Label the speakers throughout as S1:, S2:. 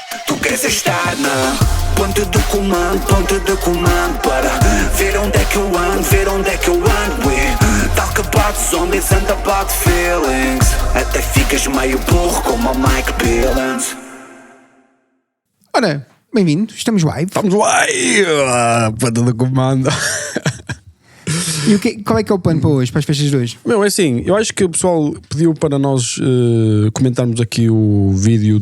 S1: Tu queres estar na ponte do comando para ver onde é que eu ando, ver onde é que eu ando. We talk about zombies and about feelings. Até ficas meio burro como o Mike Billings.
S2: Ora, bem-vindo, estamos live.
S3: Vamos lá! Ponte do comando.
S2: E qual é que é o plano para hoje, para as festas de hoje?
S3: Meu, é assim, eu acho que o pessoal pediu para nós comentarmos aqui o vídeo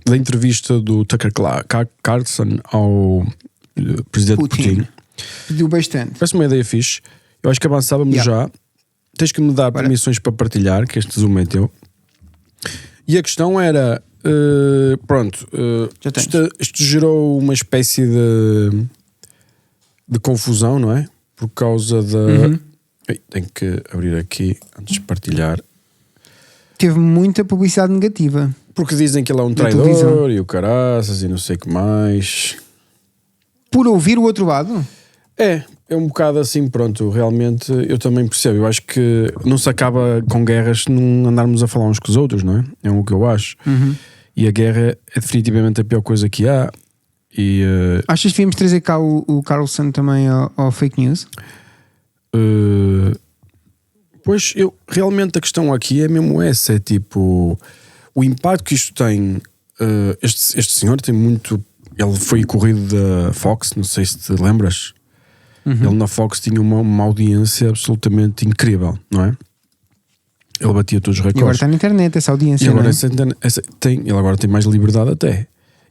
S3: da entrevista do Tucker Carlson ao presidente Putin.
S2: Pediu bastante.
S3: Parece uma ideia fixe. Eu acho que avançávamos já. Tens que me dar permissões para partilhar, que este Zoom é teu. E a questão era, isto gerou uma espécie de confusão, não é? Por causa da... Tenho que abrir aqui antes de partilhar.
S2: Teve muita publicidade negativa.
S3: Porque dizem que ele é um traidor e o caraças e não sei o que mais.
S2: Por ouvir o outro lado?
S3: É um bocado assim, pronto. Realmente eu também percebo. Eu acho que não se acaba com guerras se não andarmos a falar uns com os outros, não é? É o que eu acho. E a guerra é definitivamente a pior coisa que há.
S2: Achas que devíamos trazer cá o Carlson também ao fake news?
S3: Pois, realmente a questão aqui é mesmo essa, é tipo o impacto que isto tem. Este senhor tem muito. Ele foi corrido da Fox, não sei se te lembras. Ele na Fox tinha uma audiência absolutamente incrível, não é? Ele batia todos os recordes.
S2: E agora está na internet essa audiência.
S3: E agora
S2: não é?
S3: ele agora tem mais liberdade até.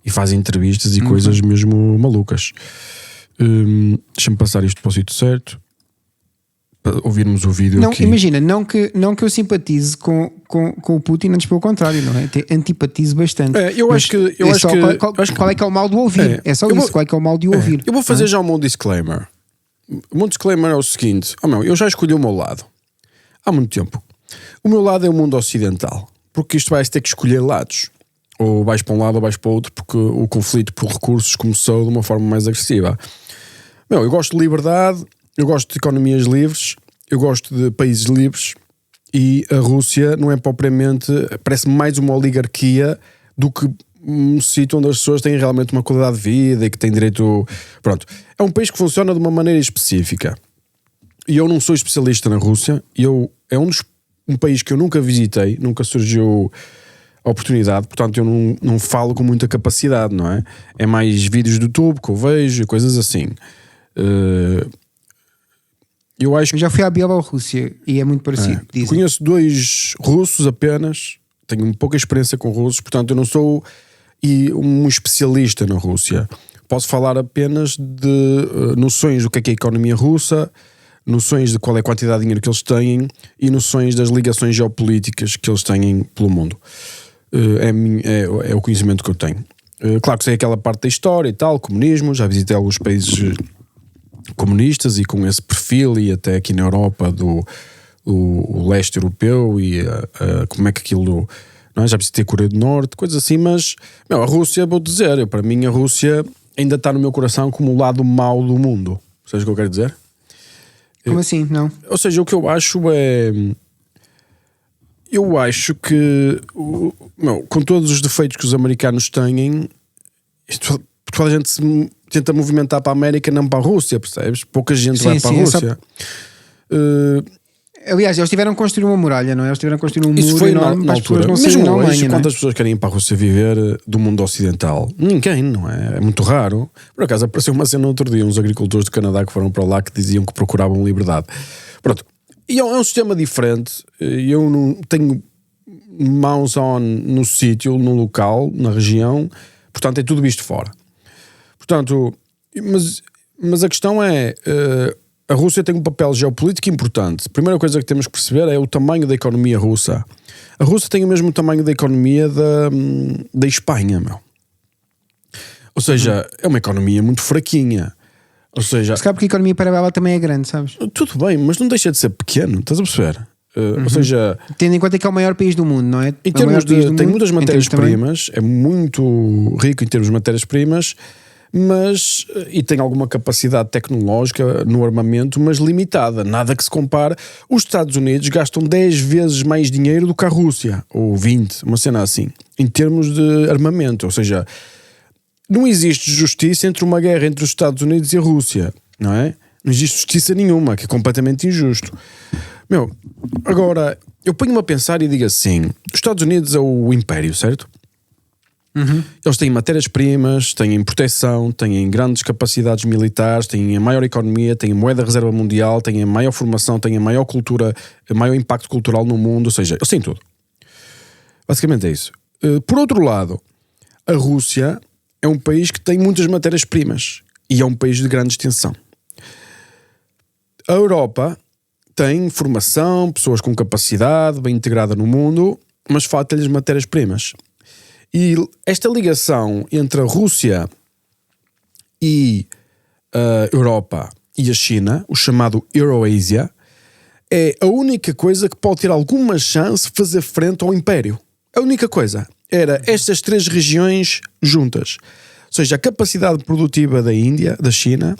S3: E faz entrevistas e coisas mesmo malucas. Deixa-me passar isto para o sítio certo para ouvirmos o vídeo
S2: não,
S3: aqui.
S2: Imagina, não que eu simpatize com o Putin, antes pelo contrário, não é? Antipatizo bastante.
S3: Qual
S2: é que é o mal de ouvir? É só isso, qual é que é o mal de ouvir?
S3: Eu vou fazer já o meu disclaimer. O meu disclaimer é o seguinte: eu já escolhi o meu lado há muito tempo. O meu lado é o mundo ocidental, porque isto vais ter que escolher lados. Ou vais para um lado ou vais para o outro, porque o conflito por recursos começou de uma forma mais agressiva. Eu gosto de liberdade, eu gosto de economias livres, eu gosto de países livres, e a Rússia não é propriamente, parece mais uma oligarquia do que um sítio onde as pessoas têm realmente uma qualidade de vida e que têm direito. Pronto, é um país que funciona de uma maneira específica. E eu não sou especialista na Rússia, é um país que eu nunca visitei, nunca surgiu a oportunidade, portanto eu não falo com muita capacidade, não é? É mais vídeos do YouTube que eu vejo e coisas assim. Eu acho que...
S2: Eu já fui à Bielorrússia e é muito parecido.
S3: Conheço 2 russos apenas, tenho pouca experiência com russos, portanto eu não sou um especialista na Rússia. Posso falar apenas de noções do que é a economia russa, noções de qual é a quantidade de dinheiro que eles têm e noções das ligações geopolíticas que eles têm pelo mundo. É o conhecimento que eu tenho. Claro que sei aquela parte da história e tal, comunismo, já visitei alguns países comunistas e com esse perfil, e até aqui na Europa o leste europeu e como é que aquilo, não é? Já visitei a Coreia do Norte, coisas assim, mas a Rússia, vou dizer, para mim a Rússia ainda está no meu coração como o lado mau do mundo. Sabes o que eu quero dizer?
S2: Como assim? Não?
S3: Ou seja, o que eu acho é... Eu acho que com todos os defeitos que os americanos têm, toda a gente se tenta movimentar para a América, não para a Rússia, percebes? Pouca gente vai para a Rússia.
S2: Aliás, eles tiveram que construir uma muralha, não é? Eles tiveram que construir um muro enorme para as pessoas não
S3: saírem
S2: da Alemanha.
S3: Quantas pessoas querem ir para a Rússia viver do mundo ocidental? Ninguém, não é? É muito raro. Por acaso apareceu uma cena no outro dia, uns agricultores do Canadá que foram para lá que diziam que procuravam liberdade. Pronto. E é um sistema diferente. Eu não tenho mãos no sítio, no local, na região, portanto é tudo visto fora. Portanto, mas a questão é, a Rússia tem um papel geopolítico importante. A primeira coisa que temos que perceber é o tamanho da economia russa. A Rússia tem o mesmo tamanho da economia da Espanha, Ou seja, é uma economia muito fraquinha. Ou seja,
S2: se calhar porque a economia paralela também é grande, sabes?
S3: Tudo bem, mas não deixa de ser pequeno, estás a perceber? Ou seja,
S2: tendo em conta que é o maior país do mundo, não é?
S3: Tem muitas matérias-primas, é muito rico em termos de matérias-primas, e tem alguma capacidade tecnológica no armamento, mas limitada, nada que se compare. Os Estados Unidos gastam 10 vezes mais dinheiro do que a Rússia, ou 20, uma cena assim, em termos de armamento. Ou seja, não existe justiça entre uma guerra entre os Estados Unidos e a Rússia, não é? Não existe justiça nenhuma, que é completamente injusto. Agora, eu ponho-me a pensar e digo assim, os Estados Unidos é o império, certo? Eles têm matérias-primas, têm proteção, têm grandes capacidades militares, têm a maior economia, têm a moeda reserva mundial, têm a maior formação, têm a maior cultura, o maior impacto cultural no mundo, ou seja, eles têm tudo. Basicamente é isso. Por outro lado, a Rússia é um país que tem muitas matérias-primas e é um país de grande extensão. A Europa tem formação, pessoas com capacidade, bem integrada no mundo, mas falta-lhes matérias-primas. E esta ligação entre a Rússia e a Europa e a China, o chamado Euroasia, é a única coisa que pode ter alguma chance de fazer frente ao Império. A única coisa era estas 3 regiões juntas. Ou seja, a capacidade produtiva da Índia, da China,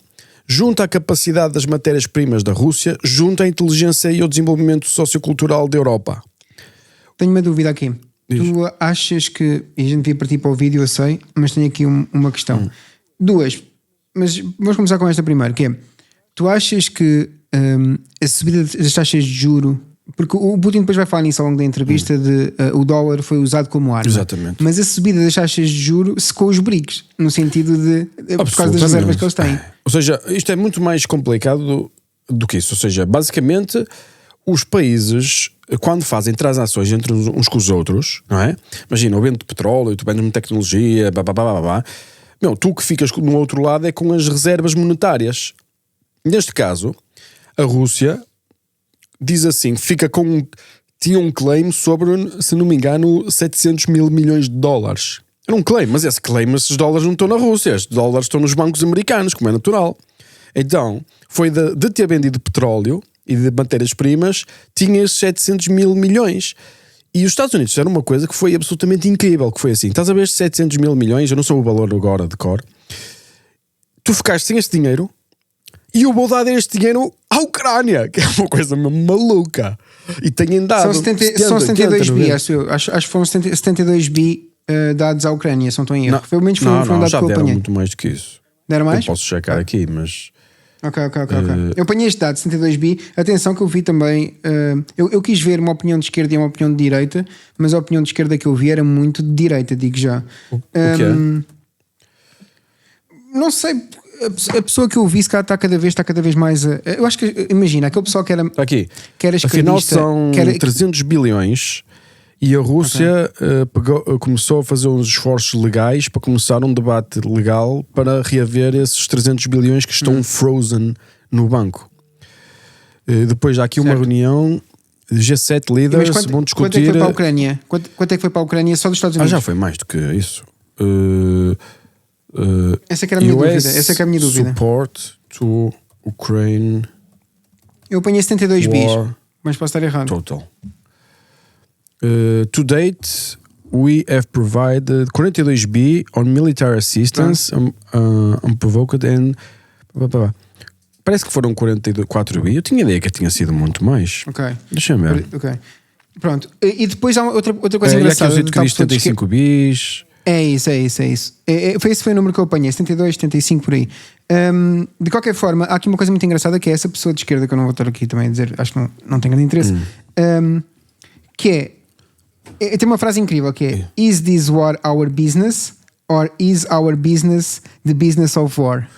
S3: junto à capacidade das matérias-primas da Rússia, junto à inteligência e ao desenvolvimento sociocultural da Europa.
S2: Tenho uma dúvida aqui.
S3: Diz.
S2: Tu achas que, e a gente devia partir para o vídeo, eu sei, mas tenho aqui uma questão. 2, mas vamos começar com esta primeiro, que é, tu achas que a subida das taxas de juro, porque o Putin depois vai falar nisso ao longo da entrevista, de o dólar foi usado como arma.
S3: Exatamente.
S2: Mas a subida das taxas de juro secou os BRICS, no sentido de por causa das reservas que eles têm.
S3: Ou seja, isto é muito mais complicado do que isso. Ou seja, basicamente, os países, quando fazem transações entre uns com os outros, não é? Imagina, eu vendo petróleo, tu vendes-me tecnologia, tu que ficas no outro lado é com as reservas monetárias. Neste caso, a Rússia diz assim, tinha um claim sobre, se não me engano, 700 mil milhões de dólares. Era um claim, mas esse claim, esses dólares não estão na Rússia, esses dólares estão nos bancos americanos, como é natural. Então, foi de ter vendido petróleo e de matérias-primas, tinha esses 700 mil milhões. E os Estados Unidos fizeram uma coisa que foi absolutamente incrível, que foi assim, estás a ver estes 700 mil milhões, eu não sou o valor agora de cor, tu ficaste sem este dinheiro e eu vou dar este dinheiro à Ucrânia, que é uma coisa mesmo maluca. E têm dado...
S2: São 72 bi, acho que foram 72 bi dados à Ucrânia, se não estou em erro. Pelo menos foi um dado
S3: já
S2: que eu
S3: deram
S2: apanhei.
S3: muito mais do que isso.
S2: Deram mais?
S3: Eu posso checar aqui, mas...
S2: Ok. Eu apanhei este dado, 72 bi. Atenção que eu vi também... eu quis ver uma opinião de esquerda e uma opinião de direita, mas a opinião de esquerda que eu vi era muito de direita, digo já.
S3: O que é?
S2: Não sei... A pessoa que eu vi está cada vez mais eu acho que, imagina, aquele pessoal que era
S3: aqui,
S2: que era
S3: afinal
S2: esquerdista,
S3: são 300 bilhões e a Rússia começou a fazer uns esforços legais para começar um debate legal para reaver esses 300 bilhões que estão frozen no banco. Depois há aqui uma reunião de G7 líderes, vão discutir...
S2: Quanto é que foi para a Ucrânia? Quanto é que foi para a Ucrânia só dos Estados Unidos?
S3: Já foi mais do que isso.
S2: Essa é que era a minha dúvida. Essa é que é a minha dúvida.
S3: Support to Ukraine.
S2: Eu apanhei 72 bis, mas posso estar errado.
S3: Total. To date, we have provided 42 bi on military assistance unprovoked and... Parece que foram 44 bi. Eu tinha ideia que tinha sido muito mais.
S2: Ok.
S3: Deixa-me ver.
S2: Ok. Pronto. E depois há outra coisa engraçada.
S3: E aqui eu disse 75 bis...
S2: É isso. Esse foi o número que eu apanhei, 72, 75 por aí. De qualquer forma, há aqui uma coisa muito engraçada que é essa pessoa de esquerda, que eu não vou estar aqui também a dizer, acho que não tem grande interesse, que tem uma frase incrível que é: Is this war our business? Or is our business the business of war?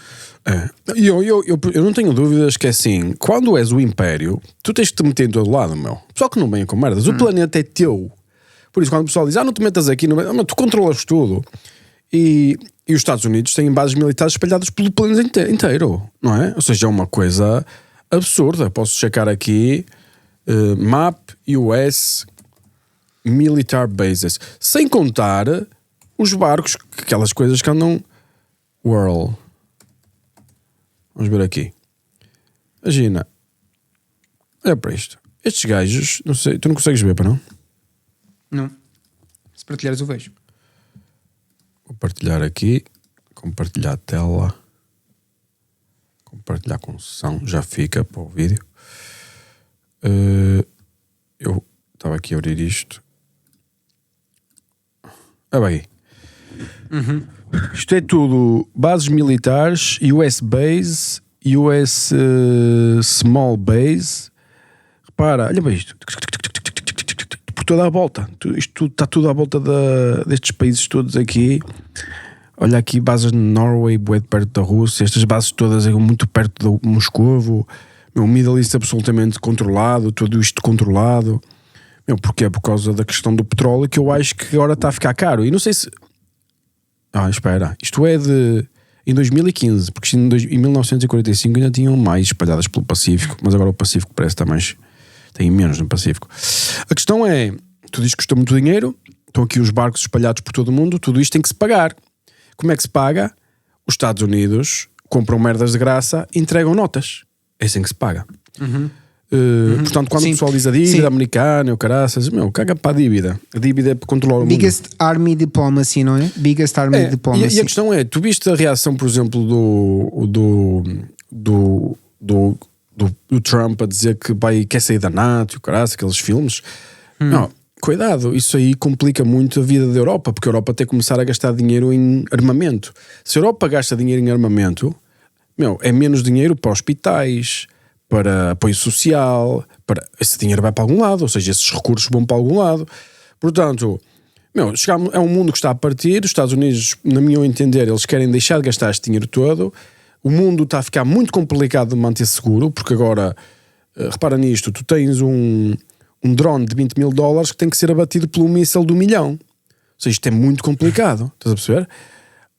S3: Eu não tenho dúvidas que é assim, quando és o império, tu tens que te meter em todo lado, meu. Só que não venha com merdas. O planeta é teu. Por isso, quando o pessoal diz, não te metas aqui, tu controlas tudo. E os Estados Unidos têm bases militares espalhadas pelo planeta inteiro, não é? Ou seja, é uma coisa absurda. Posso checar aqui, Map US Military Bases. Sem contar os barcos, aquelas coisas que andam... World. Vamos ver aqui. Imagina. Olha para isto. Estes gajos, não sei, tu não consegues ver, para não?
S2: Não. Se partilhares, eu vejo.
S3: Vou partilhar aqui. compartilhar a tela. Compartilhar com som. Já fica para o vídeo. Eu estava aqui a abrir isto. Bem. Isto é tudo bases militares, US Base, US Small Base. Repara, olha bem isto. Por toda a volta. Isto está tudo à volta destes países todos aqui. Olha aqui, bases de Norway, bué perto da Rússia. Estas bases todas muito perto de Moscovo. O Middle East absolutamente controlado. Tudo isto controlado. Porquê? Por causa da questão do petróleo, que eu acho que agora está a ficar caro. E não sei se... espera. Isto é em 2015, porque em 1945 ainda tinham mais espalhadas pelo Pacífico, mas agora o Pacífico parece estar mais... Tem menos no Pacífico. A questão é, tudo isto custa muito dinheiro, estão aqui os barcos espalhados por todo o mundo, tudo isto tem que se pagar. Como é que se paga? Os Estados Unidos compram merdas de graça e entregam notas. É assim que se paga. Portanto, quando o pessoal diz a dívida americana, o caraças, caga para a dívida. A dívida é para controlar o mundo.
S2: Biggest Army Diplomacy, não é? Biggest Army Diplomacy.
S3: E a questão é, tu viste a reação, por exemplo, do Trump a dizer que quer sair da NATO, o caraças, aqueles filmes? Não, cuidado, isso aí complica muito a vida da Europa, porque a Europa tem que começar a gastar dinheiro em armamento. Se a Europa gasta dinheiro em armamento, é menos dinheiro para hospitais, para apoio social, esse dinheiro vai para algum lado, ou seja, esses recursos vão para algum lado. Portanto, é um mundo que está a partir. Os Estados Unidos, na minha entender, eles querem deixar de gastar este dinheiro todo. O mundo está a ficar muito complicado de manter seguro, porque agora, repara nisto, tu tens um drone de $20 mil que tem que ser abatido por um míssil de $1 milhão. Ou seja, isto é muito complicado, estás a perceber?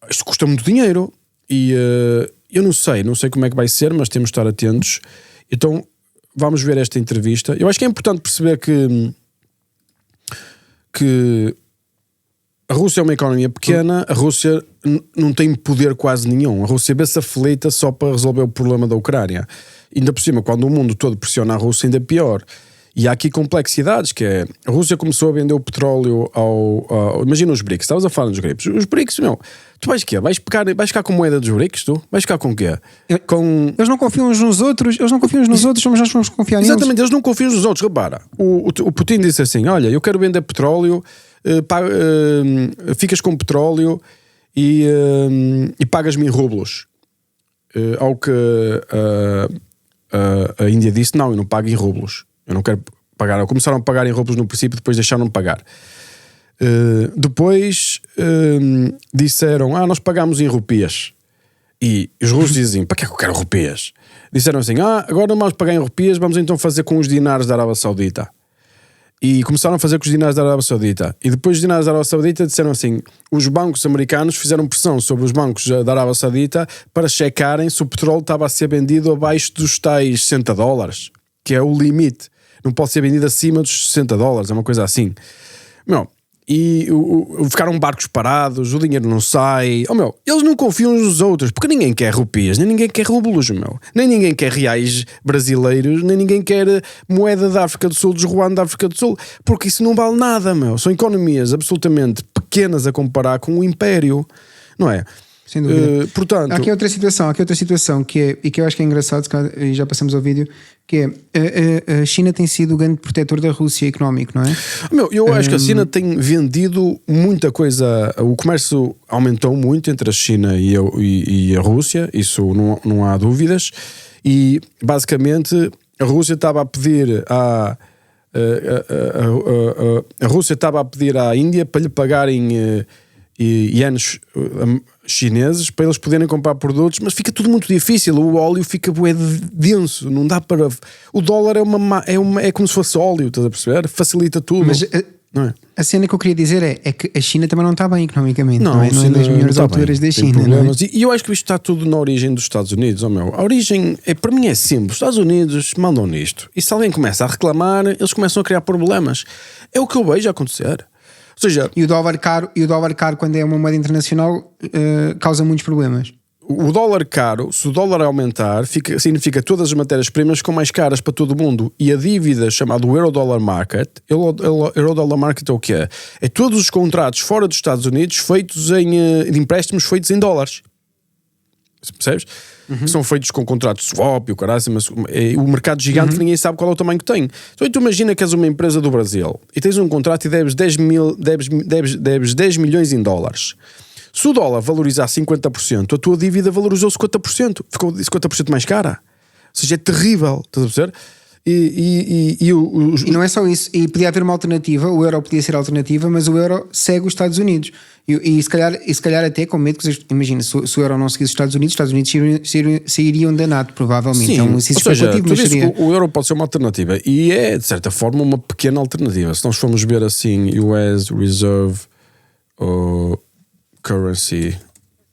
S3: Isto custa muito dinheiro e eu não sei como é que vai ser, mas temos de estar atentos. Então, vamos ver esta entrevista. Eu acho que é importante perceber que a Rússia é uma economia pequena, a Rússia não tem poder quase nenhum. A Rússia vê-se aflita só para resolver o problema da Ucrânia. Ainda por cima, quando o mundo todo pressiona a Rússia, ainda é pior. E há aqui complexidades, que é... A Rússia começou a vender o petróleo imagina os BRICS, estavas a falar dos BRICS. Os BRICS, tu vais quê? Vais ficar com moeda dos BRICS, tu? Vais ficar com o quê?
S2: Eles não confiam uns nos outros, mas nós vamos confiar neles.
S3: Exatamente, eles não confiam uns nos outros. Repara, o Putin disse assim, olha, eu quero vender petróleo, ficas com petróleo e pagas-me em rublos. Ao que a Índia disse, não, eu não pago em rublos. Eu não quero pagar. Começaram a pagar em rublos no princípio, depois deixaram de pagar. Depois disseram, nós pagamos em rupias. E os russos dizem, para que é que eu quero rupias? Disseram assim, agora não vamos pagar em rupias, vamos então fazer com os dinares da Arábia Saudita. E começaram a fazer com os dinares da Arábia Saudita. E depois os dinares da Arábia Saudita disseram assim, os bancos americanos fizeram pressão sobre os bancos da Arábia Saudita para checarem se o petróleo estava a ser vendido abaixo dos tais $60, que é o limite. Não pode ser vendido acima dos $60, é uma coisa assim. E ficaram barcos parados, o dinheiro não sai. Eles não confiam uns nos outros, porque ninguém quer rupias, nem ninguém quer rublos, nem ninguém quer reais brasileiros, nem ninguém quer moeda da África do Sul, dos Ruanda da África do Sul, porque isso não vale nada, São economias absolutamente pequenas a comparar com o império, não é?
S2: Sem dúvida.
S3: Portanto,
S2: há aqui outra situação que é, e que eu acho que é engraçado, e já passamos ao vídeo, que é a China tem sido o grande protetor da Rússia económico, não é?
S3: Eu acho que a China tem vendido muita coisa. O comércio aumentou muito entre a China e a Rússia, isso não há dúvidas. E basicamente a Rússia estava a pedir a Rússia estava a pedir à Índia para lhe pagarem ienes chineses para eles poderem comprar produtos, mas fica tudo muito difícil. O óleo fica bué denso, não dá para... O dólar é como se fosse óleo, estás a perceber? Facilita tudo.
S2: Mas
S3: não é?
S2: A cena que eu queria dizer é que a China também não está bem economicamente, não é das melhores alturas da China, não é?
S3: E eu acho que isto está tudo na origem dos Estados Unidos. A origem, para mim é simples. Os Estados Unidos mandam nisto, e se alguém começa a reclamar, eles começam a criar problemas. É o que eu vejo acontecer. Ou seja,
S2: e o dólar caro quando é uma moeda internacional causa muitos problemas.
S3: O dólar caro, se o dólar aumentar, significa que todas as matérias-primas ficam mais caras para todo o mundo. E a dívida chamada Euro-Dollar Market, Euro-Dollar Market é o que é? É todos os contratos fora dos Estados Unidos feitos de empréstimos feitos em dólares. percebes? Que são feitos com contratos swap e o caralho, mas é o mercado gigante que ninguém sabe qual é o tamanho que tem. Então tu imagina que és uma empresa do Brasil e tens um contrato e deves 10 milhões em dólares. Se o dólar valorizar 50%, a tua dívida valorizou 50%, ficou 50% mais cara. Ou seja, é terrível, estás a perceber? E
S2: não é só isso, e podia haver uma alternativa, o euro podia ser a alternativa, mas o euro segue os Estados Unidos e se calhar até com medo que, imagina, se o euro não seguisse os Estados Unidos sairiam da NATO, provavelmente.
S3: Sim,
S2: é um
S3: ou
S2: exercício
S3: seja,
S2: especulativo,
S3: tu
S2: mas
S3: dizes
S2: seria.
S3: que o euro pode ser uma alternativa e é, de certa forma, uma pequena alternativa. Se nós formos ver assim, US Reserve Currency...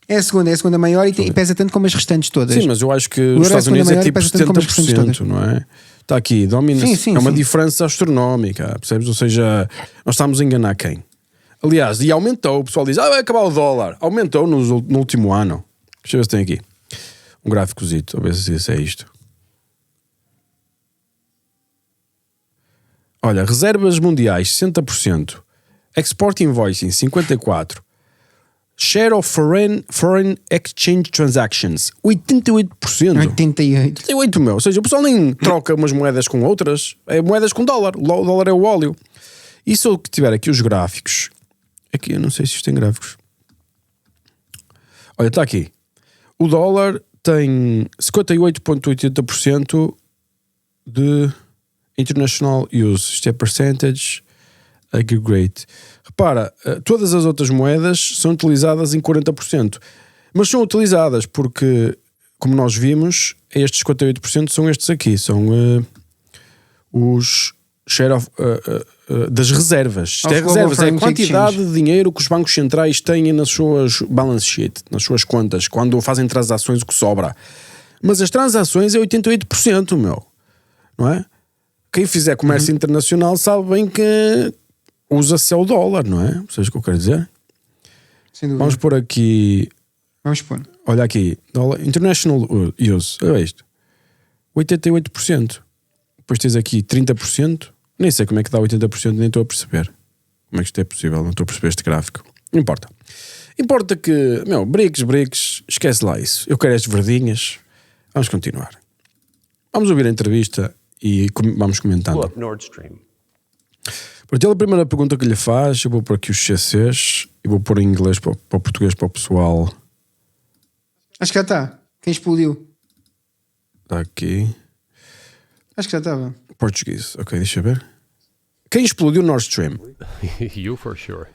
S2: É a segunda maior e pesa tanto como as restantes todas.
S3: Sim, mas eu acho que
S2: O
S3: os
S2: euro é a
S3: Estados
S2: segunda
S3: Unidos é
S2: maior e
S3: tipo
S2: pesa tanto como as restantes
S3: 70%,
S2: todas.
S3: não é? Está aqui,
S2: Sim,
S3: é uma
S2: sim.
S3: diferença astronómica, percebes? Ou seja, nós estamos a enganar quem? Aliás, e aumentou, o pessoal diz, vai acabar o dólar. Aumentou no último ano. Deixa eu ver se tem aqui um gráficozito, a ver se isso é isto. Olha, reservas mundiais 60%, export invoicing 54%, share of foreign exchange transactions 88%.
S2: 88.
S3: Meu. Ou seja, o pessoal nem troca umas moedas com outras, é moedas com dólar. O dólar é o óleo. E se eu tiver aqui os gráficos, aqui eu não sei se isto tem gráficos. Olha, está aqui. O dólar tem 58,80% de international use. Isto é percentage aggregate. Repara, todas as outras moedas são utilizadas em 40%. Mas são utilizadas porque, como nós vimos, estes 58% são estes aqui. São os share of, das reservas. Isto é reservas, é a quantidade de dinheiro que os bancos centrais têm nas suas balance sheet, nas suas contas, quando fazem transações, o que sobra. Mas as transações é 88%, meu. Não é? Quem fizer comércio internacional sabe bem que usa-se o dólar, não é? Sabes o que eu quero dizer?
S2: Sem dúvida.
S3: Vamos pôr aqui.
S2: Vamos pôr.
S3: Olha aqui. Dólar, international use. Olha isto. 88%. Depois tens aqui 30%. Nem sei como é que dá 80%, nem estou a perceber. Como é que isto é possível? Não estou a perceber este gráfico. Não importa. Importa que, BRICS, esquece lá isso. Eu quero estas verdinhas. Vamos continuar. Vamos ouvir a entrevista e vamos comentando.
S4: Nord Stream.
S3: Portanto, a primeira pergunta que lhe faz, eu vou pôr aqui os CCs e vou pôr em inglês para o português para o pessoal.
S2: Acho que já está. Quem explodiu?
S3: Está aqui.
S2: Acho que já estava.
S3: Português. Ok, deixa eu ver. Quem explodiu Nord Stream?
S4: You for sure.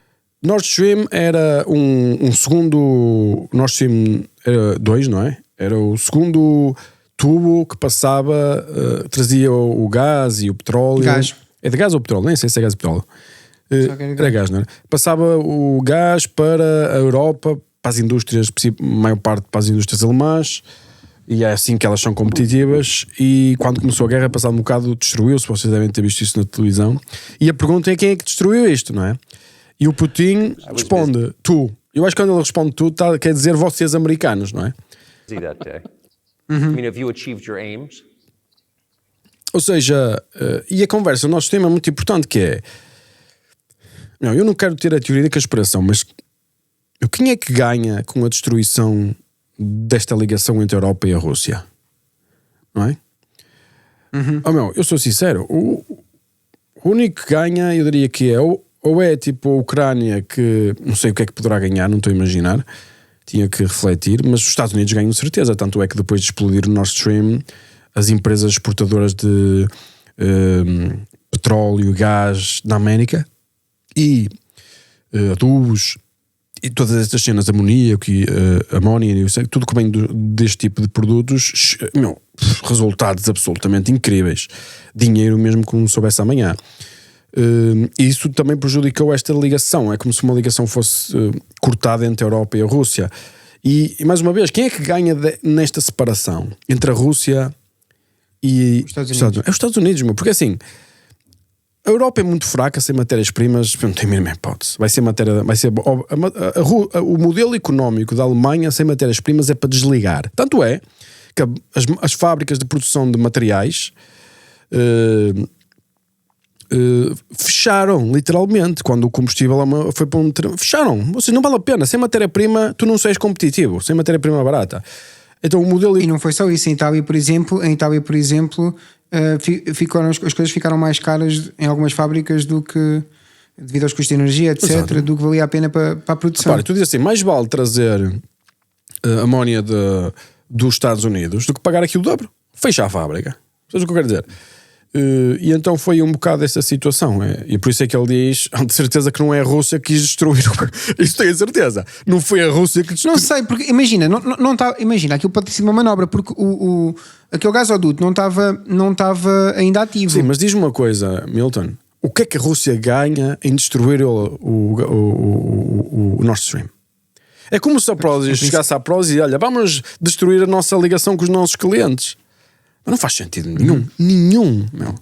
S3: Nord Stream era um segundo... Nord Stream 2, não é? Era o segundo tubo que passava, trazia o gás e o petróleo.
S2: Gás.
S3: É de gás ou petróleo? Nem sei se é gás ou petróleo.
S2: Só que
S3: Era gás, não era? Passava o gás para a Europa, para as indústrias, maior parte para as indústrias alemãs, e é assim que elas são competitivas. E quando começou a guerra, passado um bocado, destruiu-se. Vocês devem ter visto isso na televisão. E a pergunta é quem é que destruiu isto, não é? E o Putin responde, tu. Eu acho que quando ele responde tu, quer dizer vocês americanos, não é?
S4: That day. I mean, have you achieved your aims?
S3: Ou seja, e a conversa, o nosso tema é muito importante, que é... Não, eu não quero ter a teoria da conspiração, mas quem é que ganha com a destruição desta ligação entre a Europa e a Rússia? Não é? Eu sou sincero, o único que ganha, eu diria que é ou é tipo a Ucrânia, que não sei o que é que poderá ganhar, não estou a imaginar, tinha que refletir, mas os Estados Unidos ganham certeza, tanto é que depois de explodir o Nord Stream, as empresas exportadoras de petróleo e gás da América e adubos e todas estas cenas, amoníaco e amónia, tudo que vem deste tipo de produtos, resultados absolutamente incríveis, dinheiro mesmo que não soubesse amanhã. E isso também prejudicou esta ligação. É como se uma ligação fosse cortada entre a Europa e a Rússia. E mais uma vez, quem é que ganha nesta separação entre a Rússia e
S2: os Estados Unidos?
S3: É os Estados Unidos, porque assim, a Europa é muito fraca sem matérias-primas, não tem a mínima hipótese. O modelo económico da Alemanha sem matérias-primas é para desligar. Tanto é que as fábricas de produção de materiais fecharam, literalmente, quando o combustível foi para fecharam. Ou seja, não vale a pena. Sem matéria-prima, tu não és competitivo. Sem matéria-prima barata. Então o modelo.
S2: E não foi só isso. Em Itália, por exemplo, as coisas ficaram mais caras em algumas fábricas do que, devido aos custos de energia, etc.,
S3: Exato.
S2: do que valia a pena para a produção.
S3: Repara, tu dizes assim: mais vale trazer amónia dos Estados Unidos do que pagar aqui o dobro. Fecha a fábrica. Sabes o que eu quero dizer? E então foi um bocado essa situação. E por isso é que ele diz: de certeza que não é a Rússia que quis destruir. Isso tenho a certeza. Não foi a Rússia que destruiu.
S2: Não sei, porque imagina, imagina, aquilo pode ter sido uma manobra, porque aquele gasoduto não estava ainda ativo.
S3: Sim, mas diz-me uma coisa, Milton: o que é que a Rússia ganha em destruir o Nord Stream? É como se a Prozis chegasse à Prozis e olha, vamos destruir a nossa ligação com os nossos clientes. Mas não faz sentido nenhum. Nenhum, meu.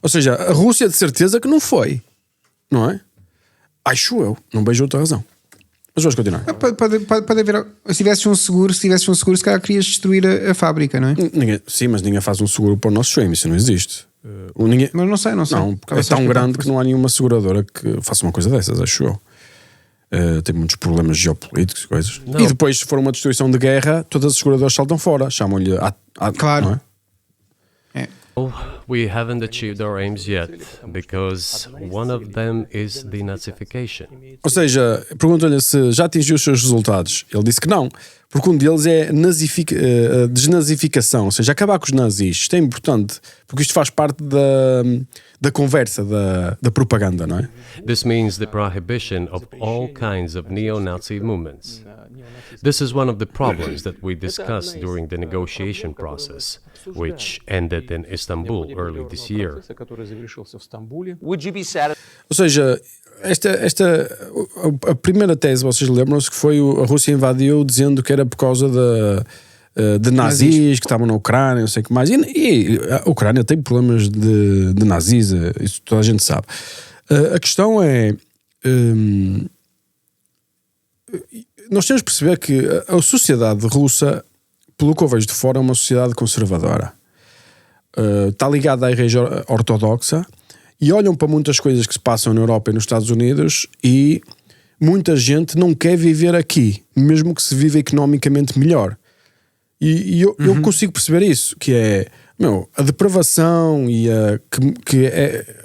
S3: Ou seja, a Rússia de certeza que não foi. Não é? Acho eu. Não vejo outra razão. Mas vamos continuar.
S2: Pode haver. Se tivesses um seguro, se calhar querias destruir a fábrica, não é?
S3: Sim, mas ninguém faz um seguro para o nosso stream. Isso não existe.
S2: Mas não sei.
S3: Não, é tão grande que não há nenhuma seguradora que faça uma coisa dessas, acho eu. Tem muitos problemas geopolíticos e coisas.
S5: Não.
S3: E depois, se for uma destruição de guerra, todas as seguradoras saltam fora. Chamam-lhe.
S2: Claro.
S3: Não é?
S5: We haven't achieved our aims yet because one of them is denazification.
S3: Ou seja, perguntam-lhe se já atingiu os seus resultados. Ele disse que não, porque um deles é desnazificação, ou seja, acabar com os nazis. Isto é importante, porque isto faz parte da conversa, da propaganda, não é?
S5: This means the prohibition of all kinds of neo-Nazi movements. This is one of the problems that we discussed during the negotiation process, which ended in Istanbul early this year.
S4: Would you be satisfied?
S3: Ou seja, a primeira tese, vocês lembram-se que foi a Rússia invadiu dizendo que era por causa de nazis que estavam na Ucrânia, não sei o que mais. E a Ucrânia tem problemas de nazis, isso toda a gente sabe. A questão é... nós temos de perceber que a sociedade russa, pelo que eu vejo de fora, é uma sociedade conservadora. Está ligada à igreja ortodoxa e olham para muitas coisas que se passam na Europa e nos Estados Unidos e muita gente não quer viver aqui, mesmo que se viva economicamente melhor. E eu consigo perceber isso, que é a depravação e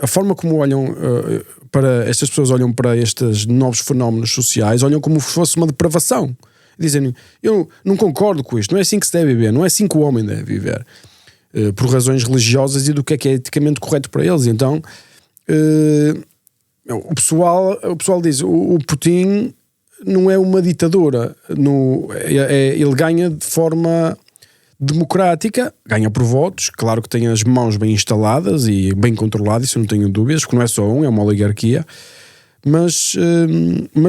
S3: a forma como olham para estas pessoas, olham para estes novos fenómenos sociais, olham como se fosse uma depravação. Dizem, eu não concordo com isto, não é assim que se deve viver, não é assim que o homem deve viver, por razões religiosas e do que é eticamente correto para eles. Então o pessoal diz, o Putin não é uma ditadura, ele ganha de forma democrática, ganha por votos, claro que tem as mãos bem instaladas e bem controladas, isso eu não tenho dúvidas, porque não é só é uma oligarquia, mas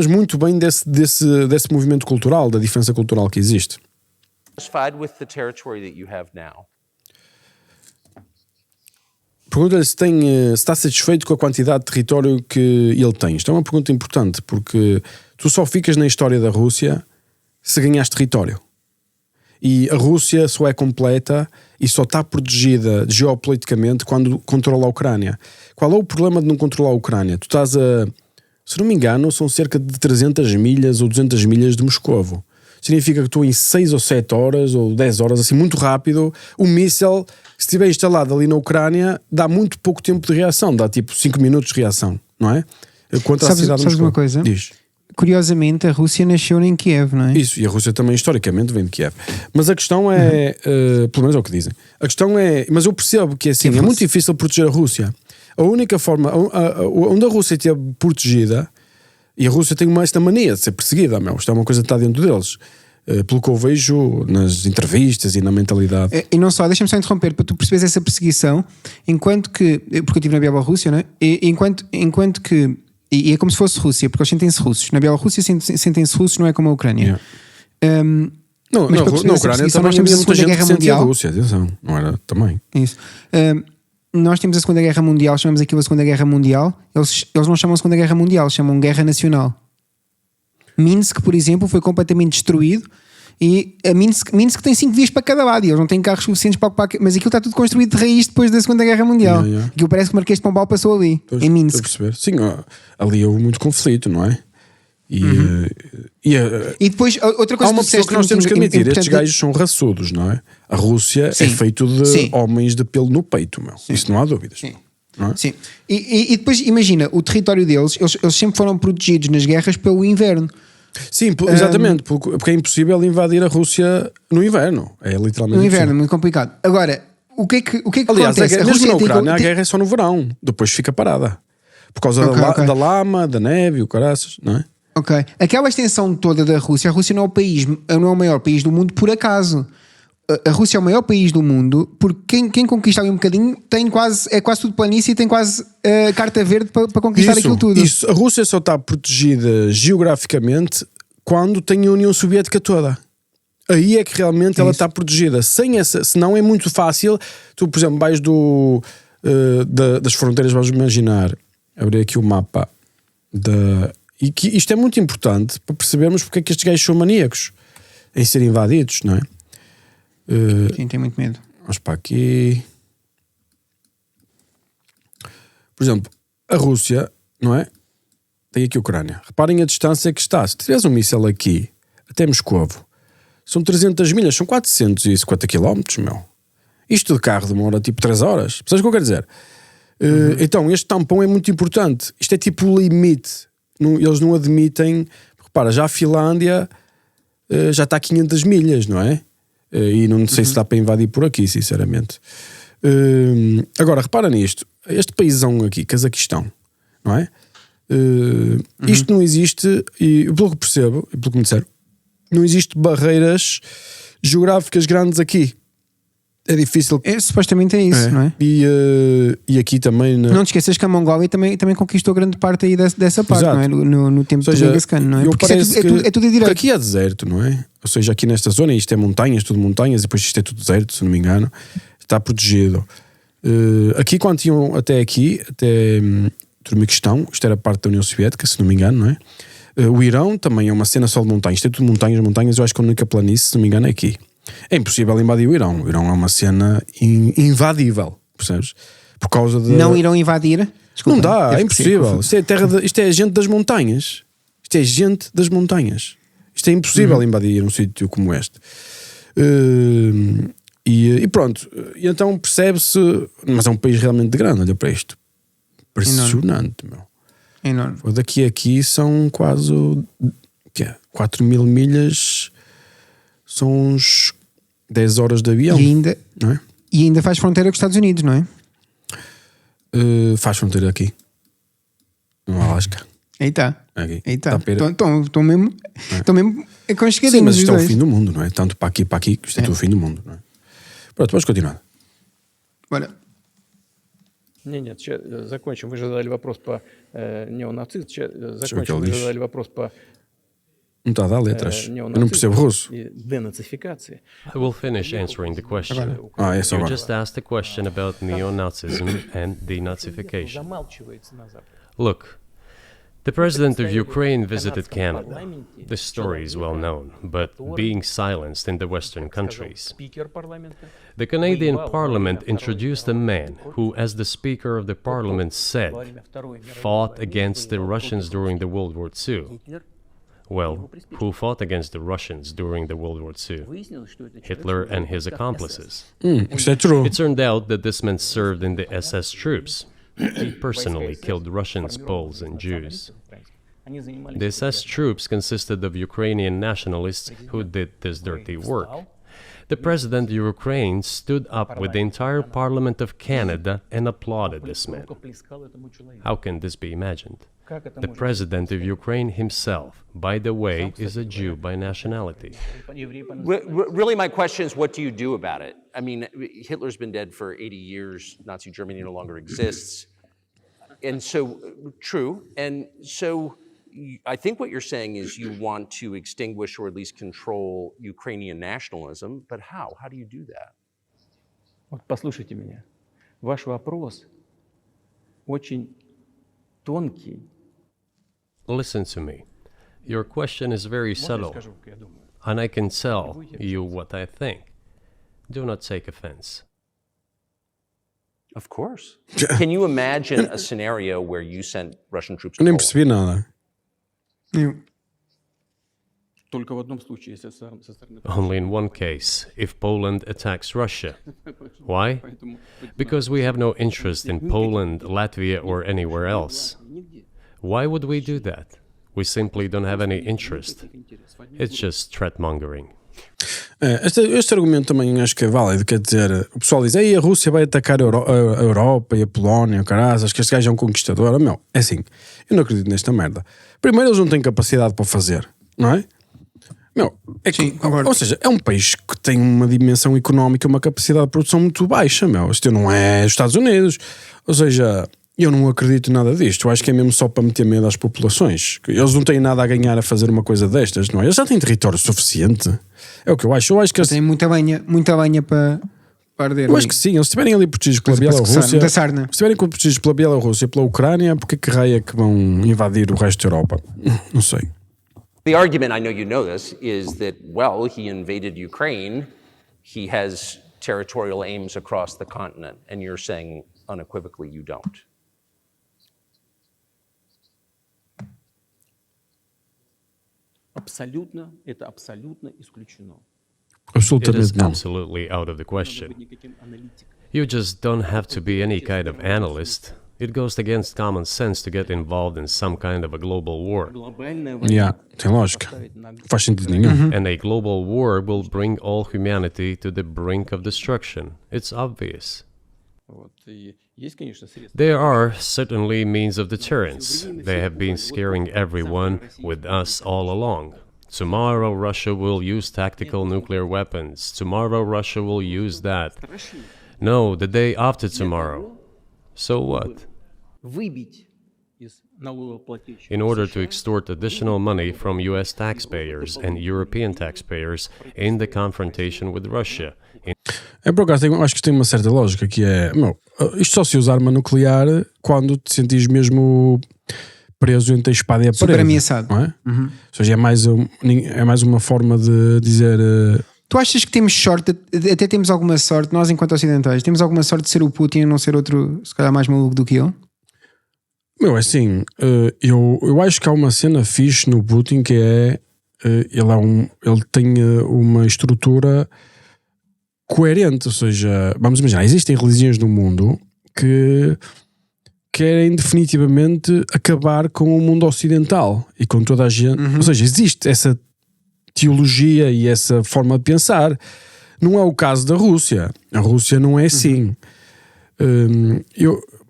S3: muito bem desse movimento cultural, da diferença cultural que existe.
S4: Satisfied with the territory that you have now?
S3: Pergunta-lhe se está satisfeito com a quantidade de território que ele tem. Isto é uma pergunta importante, porque tu só ficas na história da Rússia se ganhaste território. E a Rússia só é completa e só está protegida geopoliticamente quando controla a Ucrânia. Qual é o problema de não controlar a Ucrânia? Tu estás se não me engano, são cerca de 300 milhas ou 200 milhas de Moscovo. Significa que tu em 6 ou 7 horas ou 10 horas, assim muito rápido, o míssel, se estiver instalado ali na Ucrânia, dá muito pouco tempo de reação, dá tipo 5 minutos de reação, não é? Contra a cidade de Moscou.
S2: Sabes uma coisa?
S3: Diz.
S2: Curiosamente, a Rússia nasceu em Kiev, não é?
S3: Isso, e a Rússia também historicamente vem de Kiev. Mas a questão é, pelo menos é o que dizem, a questão é, mas eu percebo que assim, é muito difícil proteger a Rússia. A única forma, onde a Rússia esteve protegida, e a Rússia tem esta mania de ser perseguida, isto é uma coisa que está dentro deles, pelo que eu vejo nas entrevistas e na mentalidade.
S2: E não só, deixa-me só interromper, para tu perceberes essa perseguição, enquanto que, porque eu estive na Bielorrússia, não é? Enquanto que, e é como se fosse Rússia, porque eles sentem-se russos. Na Bielorrússia sentem-se russos, não é como a Ucrânia.
S3: Yeah. Na Ucrânia também havia muita gente que sentia a Rússia, atenção, não era também.
S2: Isso. Nós temos a Segunda Guerra Mundial, chamamos aquilo a Segunda Guerra Mundial, eles não chamam a Segunda Guerra Mundial, chamam Guerra Nacional. Minsk, por exemplo, foi completamente destruído e a Minsk tem 5 vias para cada lado e eles não têm carros suficientes para ocupar, mas aquilo está tudo construído de raiz depois da Segunda Guerra Mundial. Aquilo parece que o Marquês de Pombal passou ali, em Minsk.
S3: Perceber. Sim, ali houve muito conflito, não é?
S2: E depois, outra
S3: há
S2: coisa
S3: uma
S2: que tu
S3: pessoa
S2: disseste
S3: que nós temos que
S2: muito
S3: admitir: estes
S2: importante-
S3: gajos são raçudos, não é? A Rússia
S2: Sim.
S3: é feito de
S2: Sim.
S3: homens de pelo no peito, meu. Isso não há dúvidas.
S2: Sim.
S3: Não é?
S2: Sim. E depois, imagina, o território deles, eles sempre foram protegidos nas guerras pelo inverno.
S3: Sim, exatamente, porque é impossível invadir a Rússia no inverno. É literalmente
S2: No inverno,
S3: impossível.
S2: muito complicado. Agora, o que é que
S3: Aliás,
S2: acontece?
S3: mesmo
S2: Rússia
S3: na
S2: tem-
S3: Ucrânia, a
S2: tem-
S3: guerra é só no verão. Depois fica parada. Por causa
S2: Ok, ok.
S3: da lama, da neve e o caraças, não é?
S2: Ok. Aquela extensão toda da Rússia, a Rússia não é não é o maior país do mundo por acaso. A Rússia é o maior país do mundo porque quem conquista ali um bocadinho é quase tudo planície e tem quase carta verde para conquistar aquilo tudo.
S3: Isso. A Rússia só está protegida geograficamente quando tem a União Soviética toda. Aí é que realmente ela está protegida. Sem essa, senão é muito fácil. Tu, por exemplo, vais das fronteiras, vamos imaginar, abrir aqui o mapa e que isto é muito importante para percebermos porque é que estes gajos são maníacos em serem invadidos, não é?
S2: Sim, tem muito medo.
S3: Vamos para aqui. Por exemplo, a Rússia, não é? Tem aqui a Ucrânia. Reparem a distância que está. Se tiveres um míssil aqui até Moscovo, são 300 milhas, são 450 quilómetros, meu. Isto de carro demora tipo 3 horas. Percebes o que eu quero dizer? Então, este tampão é muito importante. Isto é tipo o limite. Eles não admitem. Repara, já a Finlândia já está a 500 milhas, não é? E não sei se dá para invadir por aqui, sinceramente. Agora, repara nisto. Este paísão aqui, Cazaquistão, não é? Isto não existe, e pelo que percebo, e pelo que me disseram, não existe barreiras geográficas grandes aqui. É difícil.
S2: Supostamente é isso, não é?
S3: E aqui também.
S2: Não te esqueças que a Mongólia também conquistou grande parte aí dessa parte,
S3: Exato.
S2: não é? No tempo do Genghis Khan, não é? Porque isso é tudo a direito.
S3: Aqui é deserto, não é? Ou seja, aqui nesta zona isto é montanhas, tudo montanhas, e depois isto é tudo deserto, se não me engano. Está protegido. Aqui, quando tinham até Turmequistão, isto era parte da União Soviética, se não me engano, não é? O Irão também é uma cena só de montanhas, isto é tudo montanhas. Eu acho que a única planície, se não me engano, é aqui. É impossível invadir o Irão. O Irão é uma cena invadível, percebes? Por causa de.
S2: Não irão invadir? Desculpa,
S3: Não dá, é impossível.
S2: Ser,
S3: Isto é gente das montanhas. Isto é gente das montanhas. Isto é impossível invadir um sítio como este. E pronto. E então percebe-se. Mas é um país realmente grande, olha para isto. Impressionante, meu.
S2: enorme.
S3: Daqui a aqui são quase 4.000 milhas, são uns 10 horas de avião. Não é?
S2: E ainda faz fronteira com os Estados Unidos, não é?
S3: Faz fronteira aqui, no Alasca.
S2: Aí está.
S3: Aqui.
S2: Estão mesmo aconchegadinhos.
S3: Sim, mas isto é o
S2: dois.
S3: fim do mundo, não é? Tanto para aqui, isto é tudo o fim do mundo, não é? Pronto, vamos continuar.
S2: Olha.
S6: Нет, закончим. Вы же задали вопрос по неонацизму.
S3: Deixa eu ver o que
S6: Закончим.
S3: ele
S6: Вы
S3: diz.
S6: задали вопрос по
S3: Não está a dar letras. Eu não percebo russo.
S6: и денацификации.
S5: I will finish answering the question.
S3: É só
S5: You
S3: agora.
S5: just asked a question about neo-Nazism and denazification.
S6: Замалчивается на Западе.
S5: Look, the president of Ukraine visited Canada. This story is well known, but being silenced in the Western countries.
S6: Спикер парламента.
S5: The Canadian Parliament introduced a man who, as the Speaker of the Parliament said, fought against the Russians during the World War II. Well, who fought against the Russians during the World War II? Hitler and his accomplices.
S3: Isto é true.
S5: It turned out that this man served in the SS troops. He personally killed Russians, Poles, and Jews. The SS troops consisted of Ukrainian nationalists who did this dirty work. The president of Ukraine stood up with the entire Parliament of Canada and applauded this man. How can this be imagined? The president of Ukraine himself, by the way, is a Jew by nationality.
S4: Really, my question is, what do you do about it? I mean, Hitler's been dead for 80 years. Nazi Germany no longer exists. And so, true. And so, I think what you're saying is you want to extinguish or at least control Ukrainian nationalism. But how? How do you do that?
S6: Вот послушайте меня. Ваш вопрос очень тонкий.
S5: Listen to me. Your question is very subtle, and I can tell you what I think. Do not take offense.
S4: Of course. Can you imagine a scenario where you sent Russian troops to
S3: Eu nem
S4: Poland?
S3: percebi nada.
S6: Только в одном случае, если со стороны...
S5: Only in one case, if Poland attacks Russia. Why? Because we have no interest in Poland, Latvia, or anywhere else. Why would we do that? We simply don't have any interest. It's just threat-mongering.
S3: Este argumento também acho que é válido, quer dizer, o pessoal diz, aí a Rússia vai atacar a Europa e a Polónia, caras, acho que este gajo é um conquistador. Meu, é assim, eu não acredito nesta merda. Primeiro, eles não têm capacidade para fazer, não é? Meu,
S2: Sim, concordo.
S3: ou seja, é um país que tem uma dimensão económica, uma capacidade de produção muito baixa, meu. Isto não é os Estados Unidos, ou seja, eu não acredito em nada disto. Eu acho que é mesmo só para meter medo às populações. Eles não têm nada a ganhar a fazer uma coisa destas, não é? Eles já têm território suficiente. É o que eu acho. Eu acho que eles...
S2: Tem muita banha para arder.
S3: Eu acho que sim, eles estiverem ali protegidos pela
S2: Coisa para se
S3: Bielorrússia,
S2: coçar, da sarna.
S3: se estiverem protegidos pela Bielorrússia e pela Ucrânia, porque que raio é que vão invadir o resto da Europa? Não sei.
S4: The argument, I know you know this, is that, well, he invaded Ukraine, he has territorial aims across the continent, and you're saying unequivocally you don't.
S6: Это абсолютно исключено.
S5: It is
S3: Absolutamente não.
S5: absolutely out of the question.
S6: Никаким аналитиком.
S5: You just don't have to be any kind of analyst. It goes against common sense to get involved in some kind of a global war.
S6: Глобальная война
S3: Yeah, tem lógica.
S6: поставить на
S3: Não faz sentido nenhum.
S5: And a global war will bring all humanity to the brink of destruction. It's obvious.
S6: вот, и есть, конечно, средства.
S5: There are certainly means of deterrence. They have been scaring everyone with us all along. Tomorrow Russia will use tactical nuclear weapons. Tomorrow Russia will use that. No, the day after tomorrow. So what?
S6: Выбить из налогоплательщиков
S5: In order to
S6: США
S5: extort additional money from US taxpayers and European taxpayers in the confrontation with Russia.
S3: É por acaso, acho que tem uma certa lógica que é, meu, isto só se usa arma nuclear quando te sentires mesmo preso entre a espada e a
S2: Super
S3: parede.
S2: ameaçado.
S3: Não é? Ou seja, é mais uma forma de dizer...
S2: Tu achas que temos sorte, até temos alguma sorte, nós enquanto ocidentais, temos alguma sorte de ser o Putin e não ser outro, se calhar mais maluco do que ele?
S3: Meu, é assim, eu acho que há uma cena fixe no Putin que é, ele tem uma estrutura coerente, ou seja, vamos imaginar, existem religiões no mundo que querem definitivamente acabar com o mundo ocidental e com toda a gente, ou seja, existe essa teologia e essa forma de pensar. Não é o caso da Rússia. A Rússia não é assim.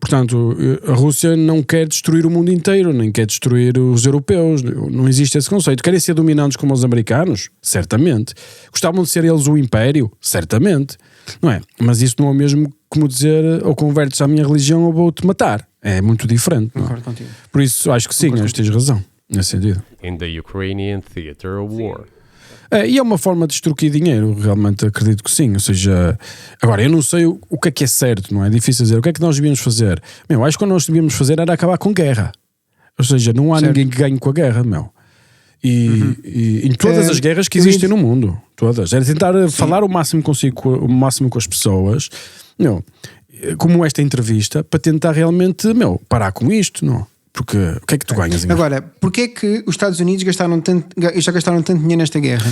S3: Portanto, a Rússia não quer destruir o mundo inteiro, nem quer destruir os europeus. Não existe esse conceito. Querem ser dominantes como os americanos? Certamente. Gostavam de ser eles o império? Certamente. Não é? Mas isso não é o mesmo como dizer ou convertes à minha religião ou vou-te matar. É muito diferente. Não é?
S2: Concordo contigo.
S3: Por isso, acho que sim, acho que tens razão. Nesse sentido.
S5: In the Ukrainian theater of war.
S3: E é uma forma de extorquir dinheiro, realmente acredito que sim. Ou seja, agora eu não sei o que é certo, não é? É difícil dizer. O que é que nós devíamos fazer? Meu, acho que o que nós devíamos fazer era acabar com guerra. Ou seja, não há ninguém que ganhe com a guerra, meu. E em todas as guerras que existem no mundo, todas. Era tentar falar o máximo consigo, o máximo com as pessoas, meu, como esta entrevista, para tentar realmente, meu, parar com isto, não? Porque o que é que tu ganhas?
S2: Agora, porquê é que os Estados Unidos já gastaram tanto dinheiro nesta guerra?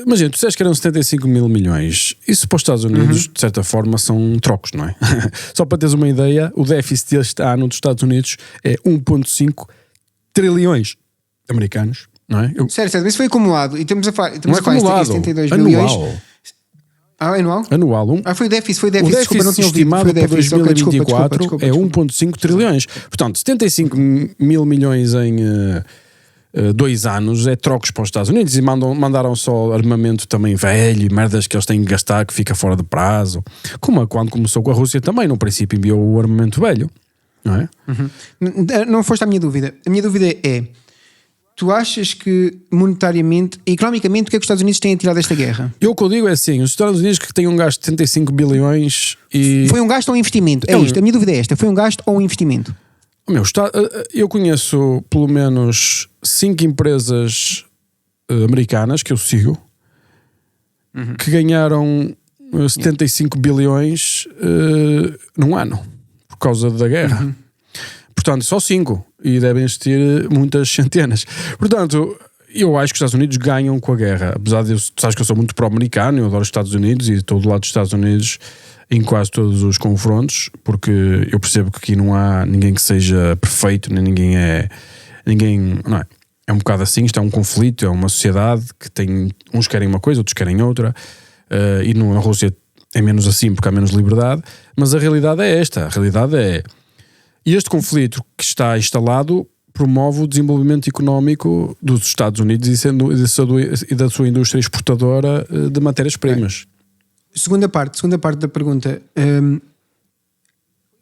S3: Imagina, tu disseste que eram 75 mil milhões. Isso para os Estados Unidos, de certa forma, são trocos, não é? Só para teres uma ideia, o déficit deste ano dos Estados Unidos é 1,5 trilhões americanos, não é?
S2: Certo, mas isso foi acumulado. E estamos a falar
S3: Não é acumulado,
S2: 72
S3: anual.
S2: bilhões. Anual?
S3: Anual.
S2: Foi o déficit.
S3: O déficit
S2: Desculpa, não tinha ouvido.
S3: estimado
S2: Foi o
S3: para
S2: déficit.
S3: 2024
S2: Desculpa.
S3: é 1,5 trilhões. Portanto, 75 mil milhões em 2 anos é trocos para os Estados Unidos e mandaram só armamento também velho e merdas que eles têm que gastar que fica fora de prazo. Como quando começou com a Rússia também, no princípio enviou o armamento velho, não é?
S2: Não foste a minha dúvida. A minha dúvida é: tu achas que monetariamente, economicamente, o que é que os Estados Unidos têm a tirar desta guerra?
S3: O que eu digo é assim, os Estados Unidos que têm um gasto de 75 bilhões e...
S2: Foi um gasto ou um investimento? É isto. A minha dúvida é esta: foi um gasto ou um investimento?
S3: Eu conheço pelo menos 5 empresas americanas que eu sigo que ganharam 75 bilhões num ano por causa da guerra. Portanto, só 5 e devem existir muitas centenas. Portanto, eu acho que os Estados Unidos ganham com a guerra. Apesar de tu sabes que eu sou muito pró-americano, eu adoro os Estados Unidos e estou do lado dos Estados Unidos em quase todos os confrontos, porque eu percebo que aqui não há ninguém que seja perfeito, nem ninguém é. Ninguém. Não é? É um bocado assim, isto é um conflito, é uma sociedade que tem. Uns querem uma coisa, outros querem outra, e na Rússia é menos assim porque há menos liberdade, mas a realidade é esta. A realidade é. Este conflito que está instalado promove o desenvolvimento económico dos Estados Unidos e da sua indústria exportadora de matérias-primas.
S2: Segunda parte da pergunta.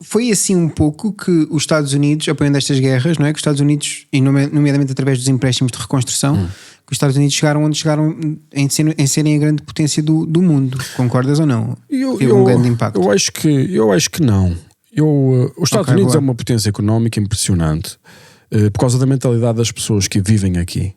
S2: Foi assim um pouco que os Estados Unidos, apoiando estas guerras, não é? Que os Estados Unidos, e nomeadamente através dos empréstimos de reconstrução, que os Estados Unidos chegaram onde chegaram em serem a grande potência do mundo. Concordas ou não? Teve um grande impacto.
S3: Eu acho que não. Os Estados Unidos é uma potência económica impressionante. Por causa da mentalidade das pessoas que vivem aqui.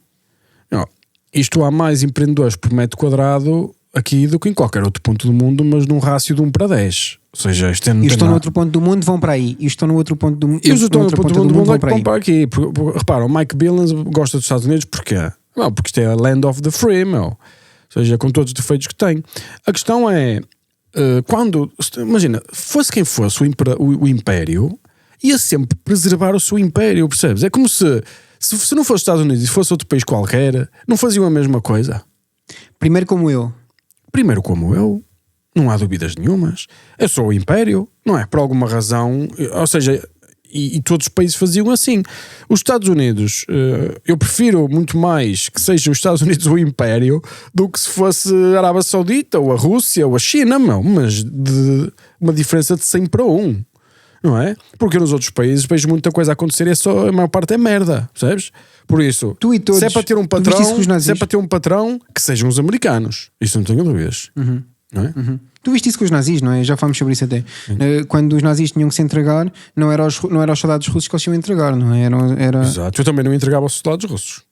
S3: Isto há mais empreendedores por metro quadrado aqui do que em qualquer outro ponto do mundo, mas num rácio de 1 para 10. Ou seja, isto não
S2: e estão no outro ponto do mundo, vão para aí. E estão no outro ponto do mundo,
S3: vão para aqui. Repara, o Mike Billings gosta dos Estados Unidos porquê? Não, porque isto é a land of the free, meu. Ou seja, com todos os defeitos que tem. A questão é, imagina, fosse quem fosse o império, ia sempre preservar o seu império, percebes? É como se não fosse os Estados Unidos e fosse outro país qualquer, não faziam a mesma coisa.
S2: Primeiro como eu, não há dúvidas nenhumas. É só o império, não é? Por alguma razão, ou seja, e todos os países faziam assim. Os Estados Unidos, eu prefiro muito mais que sejam os Estados Unidos o império do que se fosse a Arábia Saudita ou a Rússia ou a China, mas de uma diferença de 100 para 1. Não é? Porque nos outros países vejo muita coisa a acontecer e a maior parte é merda, percebes? Por isso, se é para ter um patrão, que sejam os americanos. Isso não tenho dúvidas. Não é? Tu viste isso com os nazis, não é? Já falamos sobre isso até. Quando os nazis tinham que se entregar, não era os soldados russos que eles iam entregar, não é? Era...
S3: Exato, eu também não entregava aos soldados russos.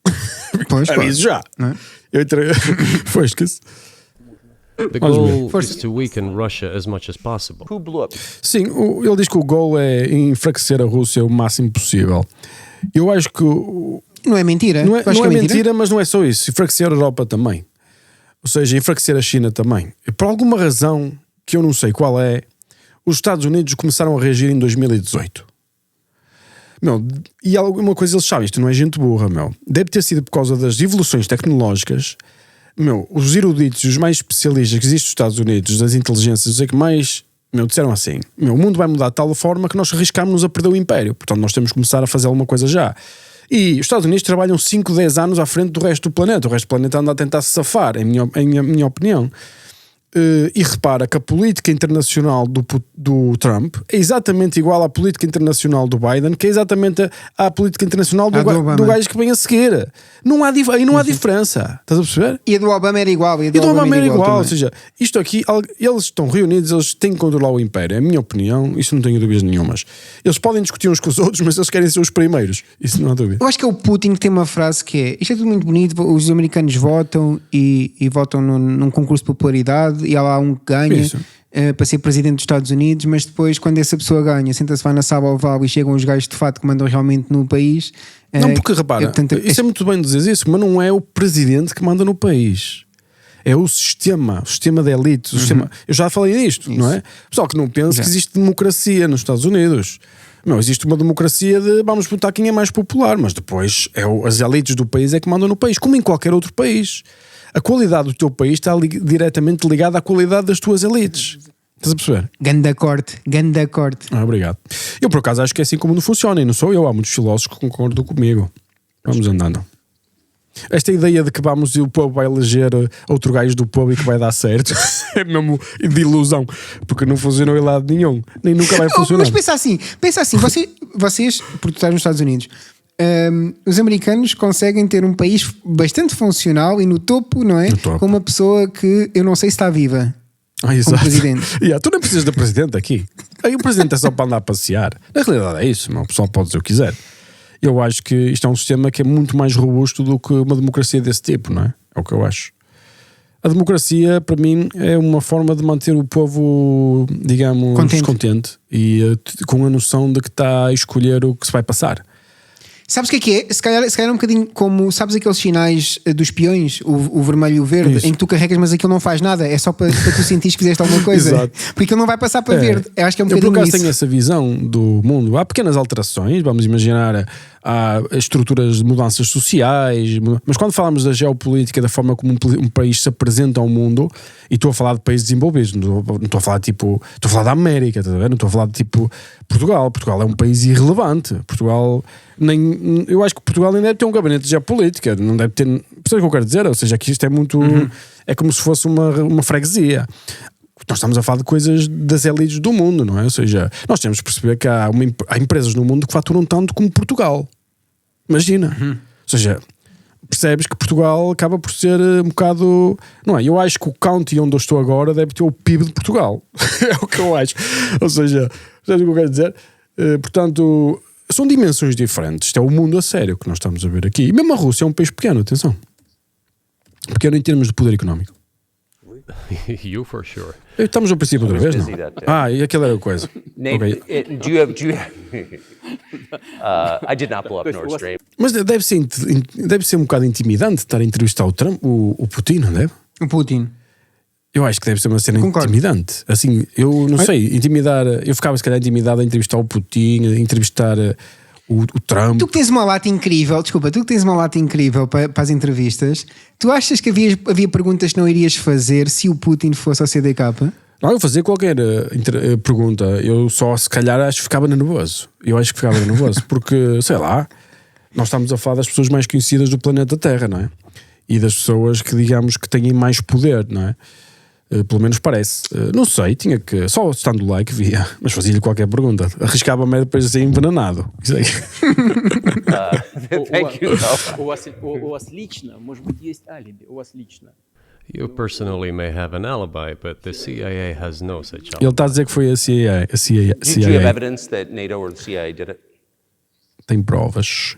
S2: Pois,
S3: aviso já.
S2: Não é?
S3: Eu entreguei. Foi, esqueci.
S5: The goal is to weaken Russia as much as possible.
S4: Who blew up?
S3: Sim, ele diz que o goal é enfraquecer a Rússia o máximo possível. Eu acho que...
S2: Não é mentira.
S3: Não é mentira, mas não é só isso. Enfraquecer a Europa também. Ou seja, enfraquecer a China também. E por alguma razão, que eu não sei qual é, os Estados Unidos começaram a reagir em 2018. E alguma coisa eles sabem, isto não é gente burra, Deve ter sido por causa das evoluções tecnológicas. Os eruditos, os mais especialistas que existem nos Estados Unidos, das inteligências, que mais disseram assim: o mundo vai mudar de tal forma que nós arriscámos-nos a perder o império, portanto nós temos que começar a fazer alguma coisa já. E os Estados Unidos trabalham 5, 10 anos à frente do resto do planeta. O resto do planeta anda a tentar se safar, em minha opinião. E repara que a política internacional do Trump é exatamente igual à política internacional do Biden, que é exatamente à política internacional do gajo que vem a seguir. Não há diferença. Estás a perceber?
S2: E a do Obama era igual.
S3: E do Obama era igual. Ou seja, isto aqui, eles estão reunidos, eles têm que controlar o império. É a minha opinião, isso não tenho dúvidas nenhumas. Eles podem discutir uns com os outros, mas eles querem ser os primeiros. Isso não há dúvida.
S2: Eu acho que é o Putin que tem uma frase que é: isto é tudo muito bonito, os americanos votam e votam num concurso de popularidade e há lá um que ganha para ser presidente dos Estados Unidos, mas depois quando essa pessoa ganha, senta-se, vai na sala oval e chegam os gajos de fato que mandam realmente no país.
S3: Não, porque repara, isso é muito bem dizer isso, mas não é o presidente que manda no país. É o sistema de elite. Eu já falei disto, não é? Pessoal que não pensa que existe democracia nos Estados Unidos. Não, existe uma democracia de vamos votar quem é mais popular, mas depois as elites do país é que mandam no país, como em qualquer outro país. A qualidade do teu país está diretamente ligada à qualidade das tuas elites. Estás a perceber?
S2: Ganda corte.
S3: Obrigado. Eu por acaso acho que é assim como não funciona, e não sou eu, há muitos filósofos que concordam comigo. Vamos andando. Esta ideia de que o povo vai eleger outro gajo do povo e que vai dar certo é mesmo de ilusão, porque não funcionou em lado nenhum, nem nunca vai funcionar.
S2: Mas pensa assim, vocês, porque tu estás nos Estados Unidos, os americanos conseguem ter um país bastante funcional e no topo, não é? Com uma pessoa que eu não sei se está viva. Como presidente.
S3: Tu nem precisas de presidente aqui. Aí o presidente é só para andar a passear. Na realidade é isso, o pessoal pode dizer o que quiser. Eu acho que isto é um sistema que é muito mais robusto do que uma democracia desse tipo, não é? É o que eu acho. A democracia, para mim, é uma forma de manter o povo, digamos, contente e com a noção de que está a escolher o que se vai passar.
S2: Sabes o que é? Se calhar é um bocadinho como, sabes aqueles sinais dos peões, o vermelho e o verde,
S3: Isso.
S2: em que tu carregas, mas aquilo não faz nada, é só para tu sentires que fizeste alguma coisa.
S3: Exato.
S2: Porque aquilo não vai passar para verde. Eu acho que é um
S3: Eu por
S2: bocadinho
S3: acaso
S2: isso.
S3: tenho essa visão do mundo. Há pequenas alterações, vamos imaginar, há estruturas de mudanças sociais, mas quando falamos da geopolítica, da forma como um país se apresenta ao mundo, e estou a falar de países desenvolvidos, não estou a falar tipo, estou a falar da América, estás a ver? Não estou a falar de tipo Portugal. Portugal é um país irrelevante. Portugal eu acho que Portugal nem deve ter um gabinete de geopolítica, não deve ter. Percebes o que eu quero dizer? Ou seja, que isto é muito. É como se fosse uma freguesia. Nós estamos a falar de coisas das elites do mundo, não é? Ou seja, nós temos de perceber que há empresas no mundo que faturam tanto como Portugal. Imagina. Ou seja, percebes que Portugal acaba por ser um bocado. Não é? Eu acho que o county onde eu estou agora deve ter o PIB de Portugal. É o que eu acho. Ou seja, sabes o que eu quero dizer? Portanto, são dimensões diferentes. Isto é o mundo a sério que nós estamos a ver aqui. E mesmo a Rússia é um país pequeno, atenção. Pequeno em termos de poder económico.
S5: You for sure.
S3: Estamos ao princípio outra vez, não?
S4: busy that day.
S3: E aquela era a coisa.
S4: Nate,
S3: Ok.
S4: do you have I did not blow up Nord Stream.
S3: Mas deve ser um bocado intimidante estar a entrevistar o Trump, o Putin, não deve?
S2: O Putin.
S3: Eu acho que deve ser uma cena
S2: Concordo.
S3: intimidante. Assim, eu não sei, intimidar. Eu ficava se calhar intimidado a entrevistar o Putin, a entrevistar o Trump.
S2: Tu que tens uma lata incrível, desculpa, tu que tens uma lata incrível para as entrevistas, tu achas que havia perguntas que não irias fazer se o Putin fosse ao CDK?
S3: Não, eu fazia qualquer pergunta. Eu só, se calhar, acho que ficava nervoso. Eu acho que ficava nervoso, porque, sei lá, nós estamos a falar das pessoas mais conhecidas do planeta Terra, não é? E das pessoas que, digamos, que têm mais poder, não é? Pelo menos parece. Não sei, tinha que. Só estando lá que via, mas fazia-lhe qualquer pergunta. Arriscava-me depois de ser envenenado. Isso aí.
S4: Thank you.
S6: У вас лично, может быть, есть алиби, у вас лично.
S5: You personally may have an alibi, but the CIA has no such alibi.
S3: Ele está a dizer que foi a CIA.
S4: Do you have evidence that NATO or the CIA did it?
S3: Tem provas.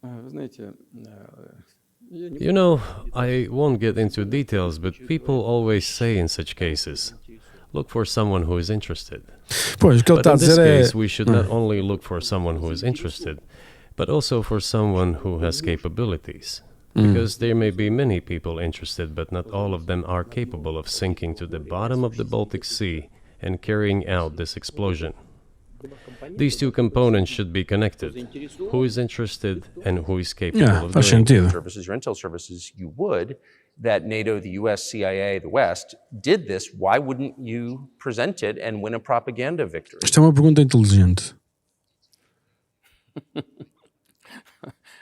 S6: Вы знаете, я не
S5: You know, I won't get into details, but people always say in such cases, look for someone who is interested.
S3: Pois, o que ele
S5: But
S3: está a
S5: in this
S3: dizer é.
S5: case, we should not only look for someone who is interested, but also for someone who has capabilities. Because there may be many people interested, but not all of them are capable of sinking to the bottom of the Baltic Sea and carrying out this explosion. These two components should be connected. Who is interested and who is capable
S3: Yeah,
S5: of
S3: faz
S5: doing it.
S3: sentido.
S4: Services, your intel services, you would. That NATO, the US, CIA, the West did this. Why wouldn't you present it and win a propaganda victory?
S3: Isto é uma pergunta inteligente.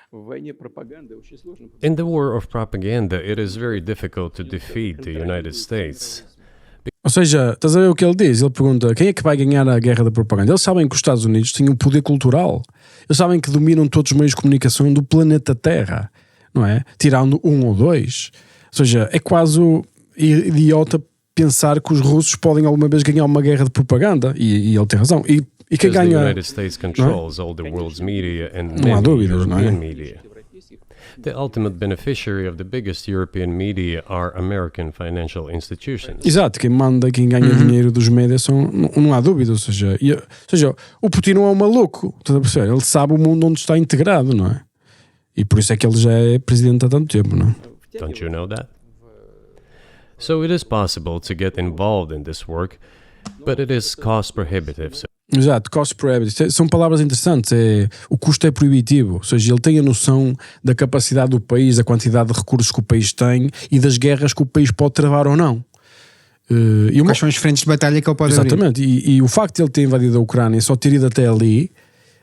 S6: В войне пропаганды очень сложно.
S5: In the war of propaganda, it is very difficult to defeat the United States.
S3: Ou seja, estás a ver o que ele diz? Ele pergunta quem é que vai ganhar a guerra da propaganda. Eles sabem que os Estados Unidos têm um poder cultural. Eles sabem que dominam todos os meios de comunicação do planeta Terra, não é? Tirando um ou dois. Ou seja, é quase idiota pensar que os russos podem alguma vez ganhar uma guerra de propaganda. E ele tem razão. E quem
S5: Because the
S3: ganha...
S5: United States controls all the world's media and
S3: Não há
S5: many
S3: dúvidas, não é?
S5: European media. The ultimate beneficiary of the biggest European media are American financial institutions.
S3: Exato, quem manda, quem ganha dinheiro dos médias não há dúvida. Ou seja, o Putin não é um maluco. Estás a perceber? Ele sabe o mundo onde está integrado, não é? E por isso é que ele já é presidente há tanto tempo, não é?
S5: Don't you know that? So it is possible to get involved in this work, but it is cost prohibitive. So
S3: Exato, cost prohibitive. São palavras interessantes. O custo é proibitivo. Ou seja, ele tem a noção da capacidade do país, da quantidade de recursos que o país tem e das guerras que o país pode travar ou não. E
S2: Quais são as frentes de batalha que ele pode abrir?
S3: Exatamente. E o facto de ele ter invadido a Ucrânia e só ter ido até ali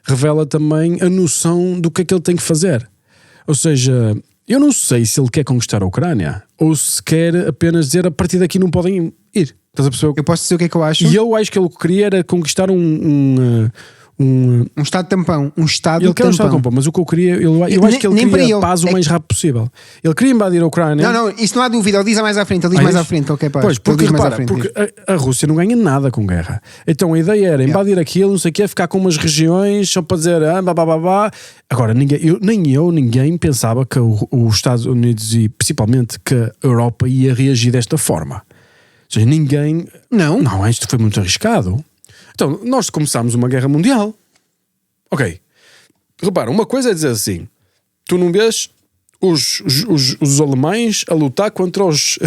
S3: revela também a noção do que é que ele tem que fazer. Ou seja, eu não sei se ele quer conquistar a Ucrânia ou se quer apenas dizer a partir daqui não podem ir. Estás a perceber?
S2: Eu posso dizer o que é que eu acho?
S3: E eu acho que ele queria era conquistar um
S2: estado tampão. Um estado
S3: ele quer um
S2: tampão.
S3: estado tampão, mas o que eu queria, eu acho que ele
S2: nem para
S3: queria
S2: ele.
S3: paz o mais rápido possível. Ele queria invadir a Ucrânia.
S2: Não, isso não há dúvida. Ele diz mais à frente. Ele diz mais à frente. Ele quer paz.
S3: Pois, porque
S2: Ele diz mais à
S3: repara,
S2: frente,
S3: porque a Rússia não ganha nada com guerra. Então a ideia era invadir aquilo, não sei o quê, ficar com umas regiões só para dizer babá. Agora, ninguém pensava que os Estados Unidos e principalmente que a Europa ia reagir desta forma. Ou seja, ninguém... Não, isto foi muito arriscado. Então, nós começámos uma guerra mundial. Ok. Repara, uma coisa é dizer assim: tu não vês os alemães a lutar contra os.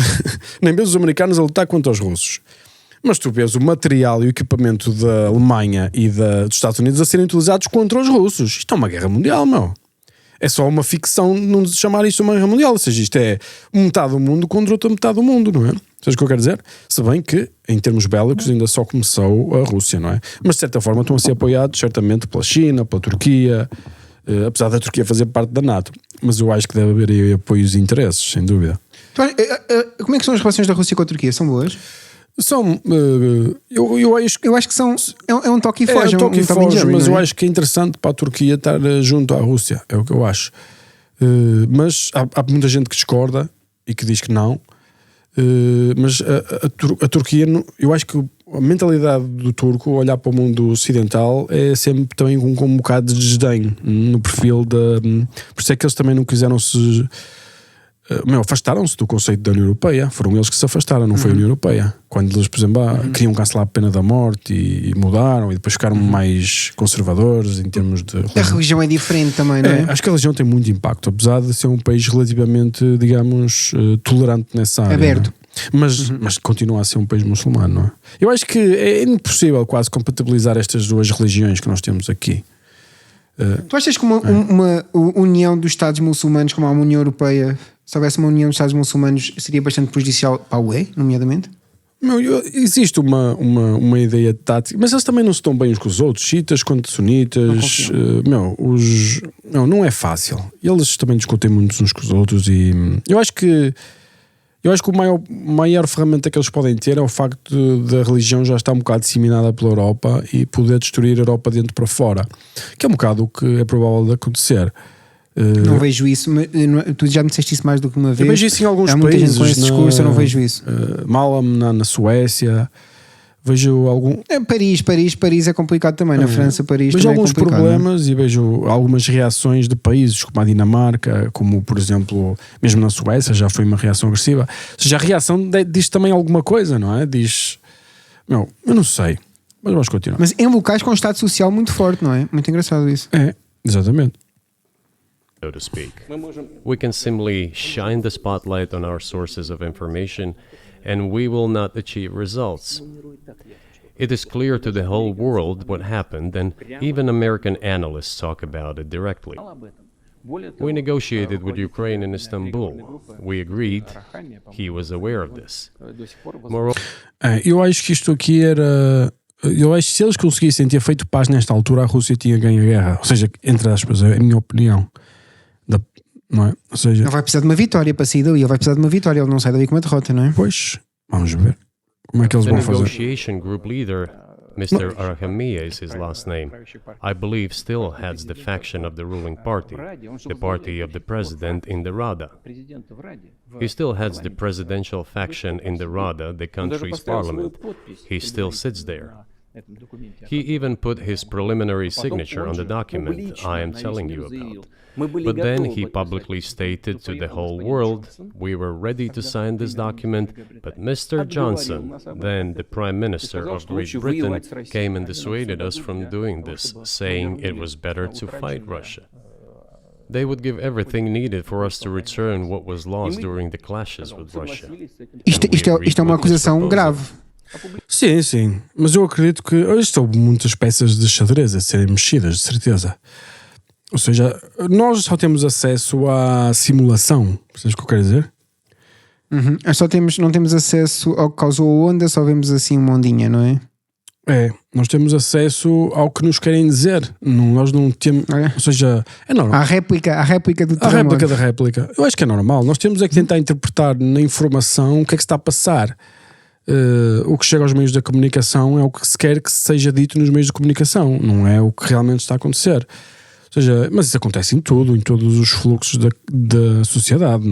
S3: nem mesmo os americanos a lutar contra os russos. Mas tu vês o material e o equipamento da Alemanha e dos Estados Unidos a serem utilizados contra os russos. Isto é uma guerra mundial, meu. É só uma ficção não chamar isto uma guerra mundial. Ou seja, isto é metade do mundo contra outra metade do mundo, não é? Sabes o que eu quero dizer? Se bem que, em termos bélicos, ainda só começou a Rússia, não é? Mas, de certa forma, estão a ser apoiados, certamente, pela China, pela Turquia, apesar da Turquia fazer parte da NATO. Mas eu acho que deve haver aí apoios e interesses, sem dúvida.
S2: Como é que são as relações da Rússia com a Turquia? São boas?
S3: São, eu acho
S2: que são. É um toque e foge.
S3: É um toque e foge,
S2: Jerry,
S3: mas
S2: não é?
S3: eu acho que é interessante para a Turquia estar junto à Rússia, é o que eu acho. Mas há muita gente que discorda e que diz que não. Mas a Turquia, eu acho que a mentalidade do turco, olhar para o mundo ocidental, é sempre também com um bocado de desdém no perfil da. Por isso é que eles também não quiseram se. Afastaram-se do conceito da União Europeia. Foram eles que se afastaram, não foi a União Europeia. Quando eles, por exemplo, queriam cancelar a pena da morte e mudaram, e depois ficaram mais conservadores em termos de.
S2: A religião é diferente também, não é?
S3: Acho que a religião tem muito impacto, apesar de ser um país relativamente, digamos, tolerante nessa área.
S2: Aberto.
S3: Mas continua a ser um país muçulmano, não é? Eu acho que é impossível quase compatibilizar estas duas religiões que nós temos aqui.
S2: Tu achas que uma união dos Estados muçulmanos, como há uma União Europeia, se houvesse uma união dos Estados muçulmanos, seria bastante prejudicial para a UE, nomeadamente?
S3: Existe uma ideia tática, mas eles também não se estão bem uns com os outros, xiitas contra sunitas. Não é fácil. Eles também discutem muito uns com os outros e eu acho que a maior ferramenta que eles podem ter é o facto da religião já estar um bocado disseminada pela Europa e poder destruir a Europa dentro para fora, que é um bocado o que é provável de acontecer.
S2: Não vejo isso, mas tu já me disseste isso mais do que uma vez.
S3: Eu vejo isso em alguns
S2: Há muita
S3: países.
S2: Gente com esse discurso, eu não vejo isso.
S3: Malm na Suécia, vejo algum.
S2: Paris é complicado também. Na França, Paris
S3: vejo
S2: também
S3: alguns
S2: é complicado.
S3: problemas e vejo algumas reações de países como a Dinamarca, como por exemplo, mesmo na Suécia, já foi uma reação agressiva. Ou seja, a reação diz também alguma coisa, não é? Diz. Eu não sei, mas vamos continuar.
S2: Mas em locais com um estado social muito forte, não é? Muito engraçado isso.
S3: É, exatamente.
S5: So to speak. We can simply shine the spotlight on our sources of information and we will not achieve results. It is clear to the whole world what happened, and even American analysts talk about it directly. We negotiated with Ukraine in Istanbul. We agreed. He was aware of this. Moreover,
S3: Eu acho que isto aqui era. Eu acho que se eles conseguissem ter feito paz nesta altura, a Rússia tinha ganho a guerra. Ou seja, entre aspas, é a minha opinião. Não é? Ou seja,
S2: Ele vai precisar de uma vitória para sair dali. Ele vai precisar de uma vitória. Ele não sai dali com uma derrota, não é?
S3: pois, vamos ver como é que eles
S5: the
S3: vão fazer.
S5: negotiation group leader, Mr. Arhamia is his last name, I believe still heads the faction of the ruling party, the party of the president in the Rada. He still heads the presidential faction in the Rada, the country's parliament. He still sits there. He even put his preliminary signature on the document I am telling you about. But then he publicly stated to the whole world, we were ready to sign this document, but Mr. Johnson, then the Prime Minister of Great Britain, came and dissuaded us from doing this, saying it was better to fight Russia. They would give everything needed for us to return what was lost during the clashes with Russia.
S2: Isto é uma acusação grave.
S3: Sim, mas eu acredito que estão muitas peças de xadrez a serem mexidas, de certeza. Ou seja, nós só temos acesso à simulação, percebes o que eu quero dizer?
S2: Não temos acesso ao que causou a onda, só vemos assim uma ondinha, não é?
S3: Nós temos acesso ao que nos querem dizer. Nós não temos. Ou seja, é normal.
S2: A réplica do
S3: A
S2: terremoto.
S3: réplica da réplica. Eu acho que é normal. Nós temos é que tentar interpretar na informação o que é que se está a passar. O que chega aos meios da comunicação é o que se quer que seja dito nos meios de comunicação, não é o que realmente está a acontecer. Ou seja, mas isso acontece em tudo, em todos os fluxos da sociedade.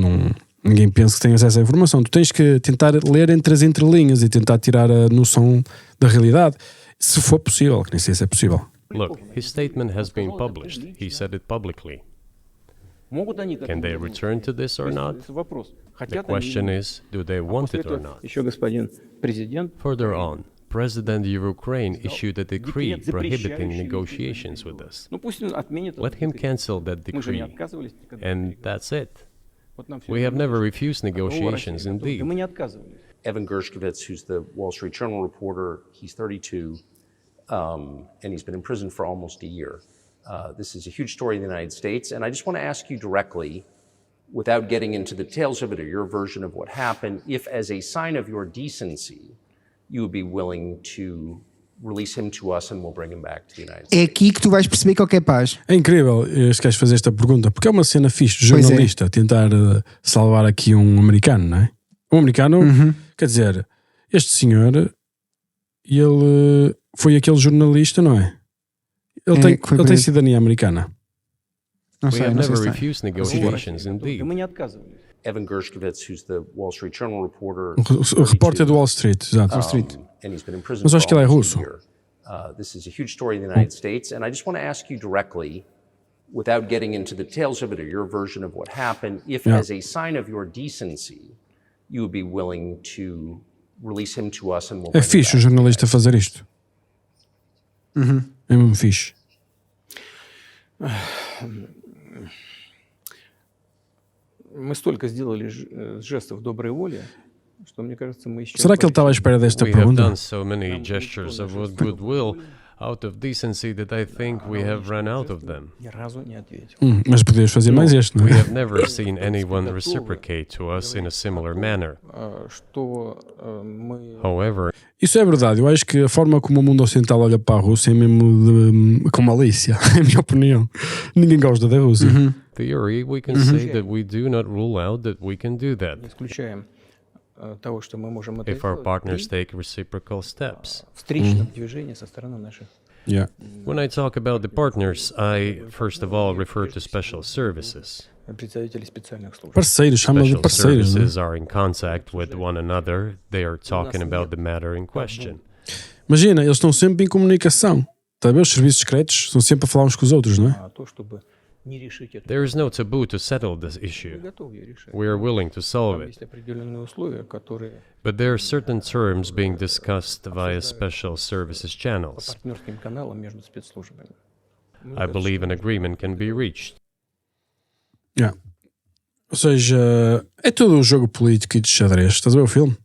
S3: Ninguém pensa que tem acesso à informação. Tu tens que tentar ler entre as entrelinhas e tentar tirar a noção da realidade, se for possível, que nem sei se é possível.
S5: Look, his statement has been published. He said it publicly. Can they return to this or not? The question is, do they want it or not?
S6: Еще господин президент
S5: Further on, President of Ukraine issued a decree prohibiting negotiations with us.
S6: Ну пусть он отменит.
S5: Let him cancel that
S6: Мы же не
S5: decree,
S6: отказывались никогда.
S5: and that's it.
S6: Вот нам всё
S5: We have
S6: равно,
S5: never
S6: что
S5: refused
S6: договор
S5: negotiations,
S6: Россия готова.
S5: indeed.
S6: И мы не отказывались.
S4: Evan Gershkovich, who's the Wall Street Journal reporter, he's 32, and he's been in prison for almost a year. This is a huge story in the United States, and I just want to ask you directly, without getting into the details of it or your version of what happened, if as a sign of your decency, you would be willing to release him to us and we'll bring him back to the United
S2: É
S4: States.
S2: aqui que tu vais perceber qual que é paz.
S3: É incrível se queres fazer esta pergunta, porque é uma cena fixe, de
S2: Pois é.
S3: jornalista, tentar salvar aqui um americano, não é? Um americano, quer dizer, este senhor, ele foi aquele jornalista, não é? Ele tem,
S2: que foi
S3: ele tem
S2: preso.
S3: cidadania americana.
S2: Não
S5: We
S2: sei,
S5: have
S2: não sei
S5: never
S2: se tem.
S5: refused
S6: Договор
S5: negotiations,
S6: Россия готова. И
S5: indeed.
S6: мы не отказывались.
S4: Evan Gershkovich, who's the Wall Street Journal reporter,
S3: O repórter do Wall Street, exato.
S4: and he's been in prison
S3: Mas
S4: for
S3: acho que ele é
S4: almost a
S3: russo.
S4: year. This is a huge story in the United States, and I just want to ask you directly, without getting into the details of it or your version of what happened, if
S3: Yeah.
S4: as a sign of your decency, you would be willing to release him to us and we'll
S3: É
S4: bring him
S3: fixe um
S4: back.
S3: jornalista fazer isto. É mesmo fixe.
S6: Мы столько сделали жестов доброй воли, что, мне кажется, мы исчерпали.
S3: Será que ele estava à espera desta
S5: We have
S3: pergunta?
S5: done so many gestures of goodwill out of decency that I think we have run out of them.
S6: Ни разу не ответил.
S3: Mas podias fazer mais este, não
S5: We
S3: é?
S5: have never seen anyone reciprocate to us in a similar manner.
S6: Что мы...
S5: However,
S3: Isso é verdade. Eu acho que a forma como o mundo ocidental olha para a Rússia é mesmo com malícia, em minha opinião. Ninguém gosta da Rússia.
S5: theory, we can say that we do not rule out that we can do that
S6: Не исключаем того, что мы можем это
S5: if our
S6: сделать
S5: partners
S6: при
S5: take reciprocal steps.
S6: встречном движении со стороны наших.
S3: Yeah.
S5: When I talk about the partners, I first of all refer to special services.
S6: Представителей специальных служб.
S3: Parceiros, chama-lhe
S5: Special
S3: parceiros. Não é?
S5: services are in contact with one another. They are talking about the matter in question.
S3: Imagina, eles estão sempre em comunicação. Está a ver? Os serviços secretos estão sempre a falar uns com os outros, não é?
S6: А то, чтобы не решить это,
S5: There is no taboo to settle this
S6: мы
S5: issue.
S6: готовы ее решать.
S5: We are willing to solve
S6: Там
S5: it.
S6: есть определенные условия, которые
S5: But there are certain terms being discussed via special services
S6: по
S5: channels.
S6: партнерским каналам между спецслужбами.
S5: I believe an agreement can be reached.
S3: Yeah. Ou seja, é todo um jogo político e de xadrez. Estás a ver o filme?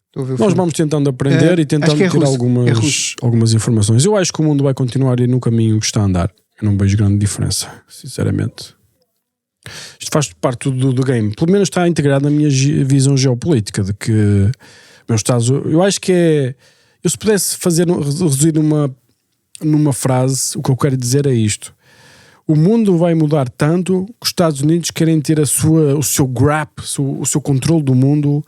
S2: Estou a ver o
S3: Nós
S2: filme.
S3: vamos tentando aprender
S2: É,
S3: e tentando
S2: acho que é
S3: tirar
S2: russo. É russo.
S3: algumas informações. Eu acho que o mundo vai continuar a ir no caminho que está a andar. Eu não vejo grande diferença, sinceramente. Isto faz parte do game. Pelo menos está integrado na minha visão geopolítica de que meus Estados, eu acho que é. Eu se pudesse reduzir numa frase, o que eu quero dizer é isto. O mundo vai mudar tanto que os Estados Unidos querem ter o seu grip, o seu controle do mundo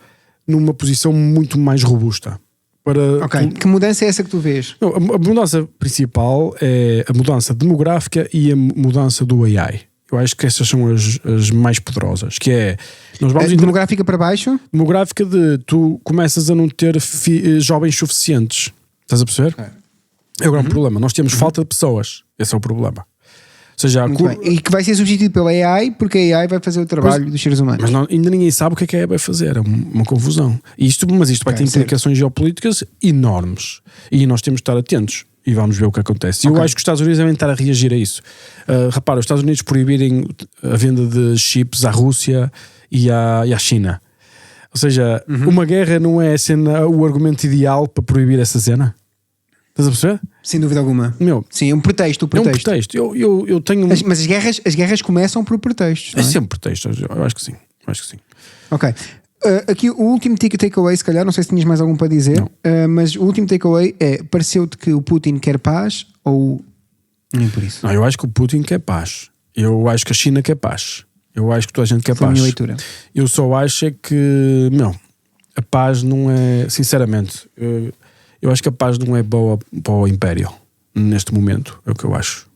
S3: numa posição muito mais robusta. Para
S2: Ok, que mudança é essa que tu vês?
S3: Não, a mudança principal é a mudança demográfica e a mudança do AI. Eu acho que essas são as mais poderosas. Que é, nós vamos
S2: Demográfica para baixo?
S3: demográfica de tu começas a não ter jovens suficientes. Estás a perceber? É o grande problema. Nós temos falta de pessoas. Esse é o problema. Ou seja,
S2: Muito bem. E que vai ser substituído pela AI, porque a AI vai fazer o trabalho dos seres humanos.
S3: mas ainda ninguém sabe o que a AI vai fazer. É uma confusão. Mas isto vai ter
S2: certo.
S3: implicações geopolíticas enormes. E nós temos de estar atentos. E vamos ver o que acontece. E eu acho que os Estados Unidos devem estar a reagir a isso. Repara, os Estados Unidos proibirem a venda de chips à Rússia e à China. Ou seja, uma guerra não é o argumento ideal para proibir essa cena. Estás a perceber?
S2: Sem dúvida alguma.
S3: Meu,
S2: Sim, é um pretexto.
S3: é um pretexto. Eu tenho...
S2: Mas as guerras começam por pretextos.
S3: É
S2: Não é?
S3: sempre pretexto. Eu acho que sim.
S2: Ok. Aqui o último takeaway, se calhar, não sei se tinhas mais algum para dizer, mas o último takeaway é: pareceu-te que o Putin quer paz ou nem por isso?
S3: Não, eu acho que o Putin quer paz. Eu acho que a China quer paz. Eu acho que toda a gente quer
S2: Foi a
S3: paz.
S2: minha leitura.
S3: Eu só acho é que, a paz não é, sinceramente, eu acho que a paz não é boa para o Império neste momento, é o que eu acho.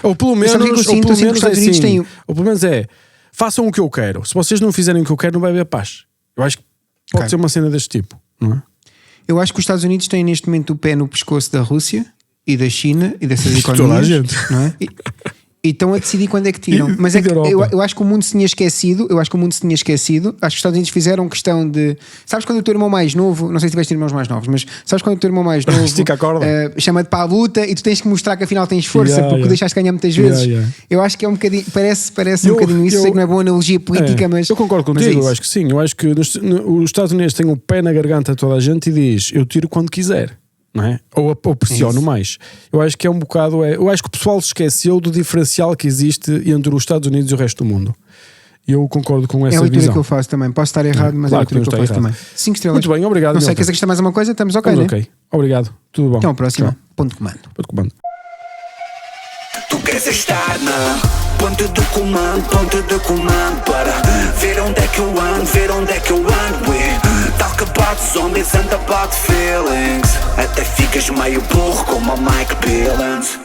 S3: Ou pelo menos,
S2: sabes o que eu sinto? Eu sinto que os Estados Unidos têm-
S3: ou pelo menos é, façam o que eu quero. Se vocês não fizerem o que eu quero, não vai haver paz. Eu acho que pode
S2: Ok.
S3: ser uma cena deste tipo, não é?
S2: Eu acho que os Estados Unidos têm neste momento o pé no pescoço da Rússia e da China e dessas
S3: Toda a
S2: economias.
S3: gente.
S2: Não é? E estão a decidir quando é que tiram.
S3: E-
S2: Mas
S3: e
S2: é que
S3: da Europa?
S2: eu acho que o mundo se tinha esquecido. Acho que os Estados Unidos fizeram questão de. Sabes quando o teu irmão mais novo, não sei se tiveste irmãos mais novos, mas sabes quando o teu irmão mais novo
S3: Estica a corda.
S2: chama-te para a luta e tu tens que mostrar que afinal tens força
S3: Yeah,
S2: porque
S3: yeah.
S2: deixaste ganhar muitas vezes.
S3: Yeah.
S2: Eu acho que é um bocadinho. Parece um bocadinho isso. Sei que não é boa analogia política, mas.
S3: eu concordo
S2: mas é
S3: contigo, eu
S2: isso.
S3: acho que sim. Eu acho que os Estados Unidos têm o pé na garganta a toda a gente e diz: eu tiro quando quiser. Não é? Ou pressiono mais. Eu acho que é um bocado. Eu acho que o pessoal se esqueceu do diferencial que existe entre os Estados Unidos e o resto do mundo. Eu concordo com
S2: É
S3: essa
S2: a leitura
S3: visão.
S2: que eu faço também. Posso estar errado, mas
S3: Claro
S2: é a leitura
S3: que
S2: que eu
S3: não
S2: faço
S3: está
S2: também. 5 estrelas.
S3: Muito bem, obrigado.
S2: Não sei,
S3: Milton.
S2: queres acrescentar mais uma coisa? Estamos ok,
S3: Estamos
S2: né?
S3: ok. Obrigado. Tudo bom.
S2: Então, a próxima.
S3: Tchau.
S2: Ponto de comando.
S3: Ponto de comando.
S1: Tu queres estar na ponte de comando para ver onde é que eu ando, ver onde é que eu ando. We talk about zombies and about feelings. Até ficas meio burro como o Mike Billings.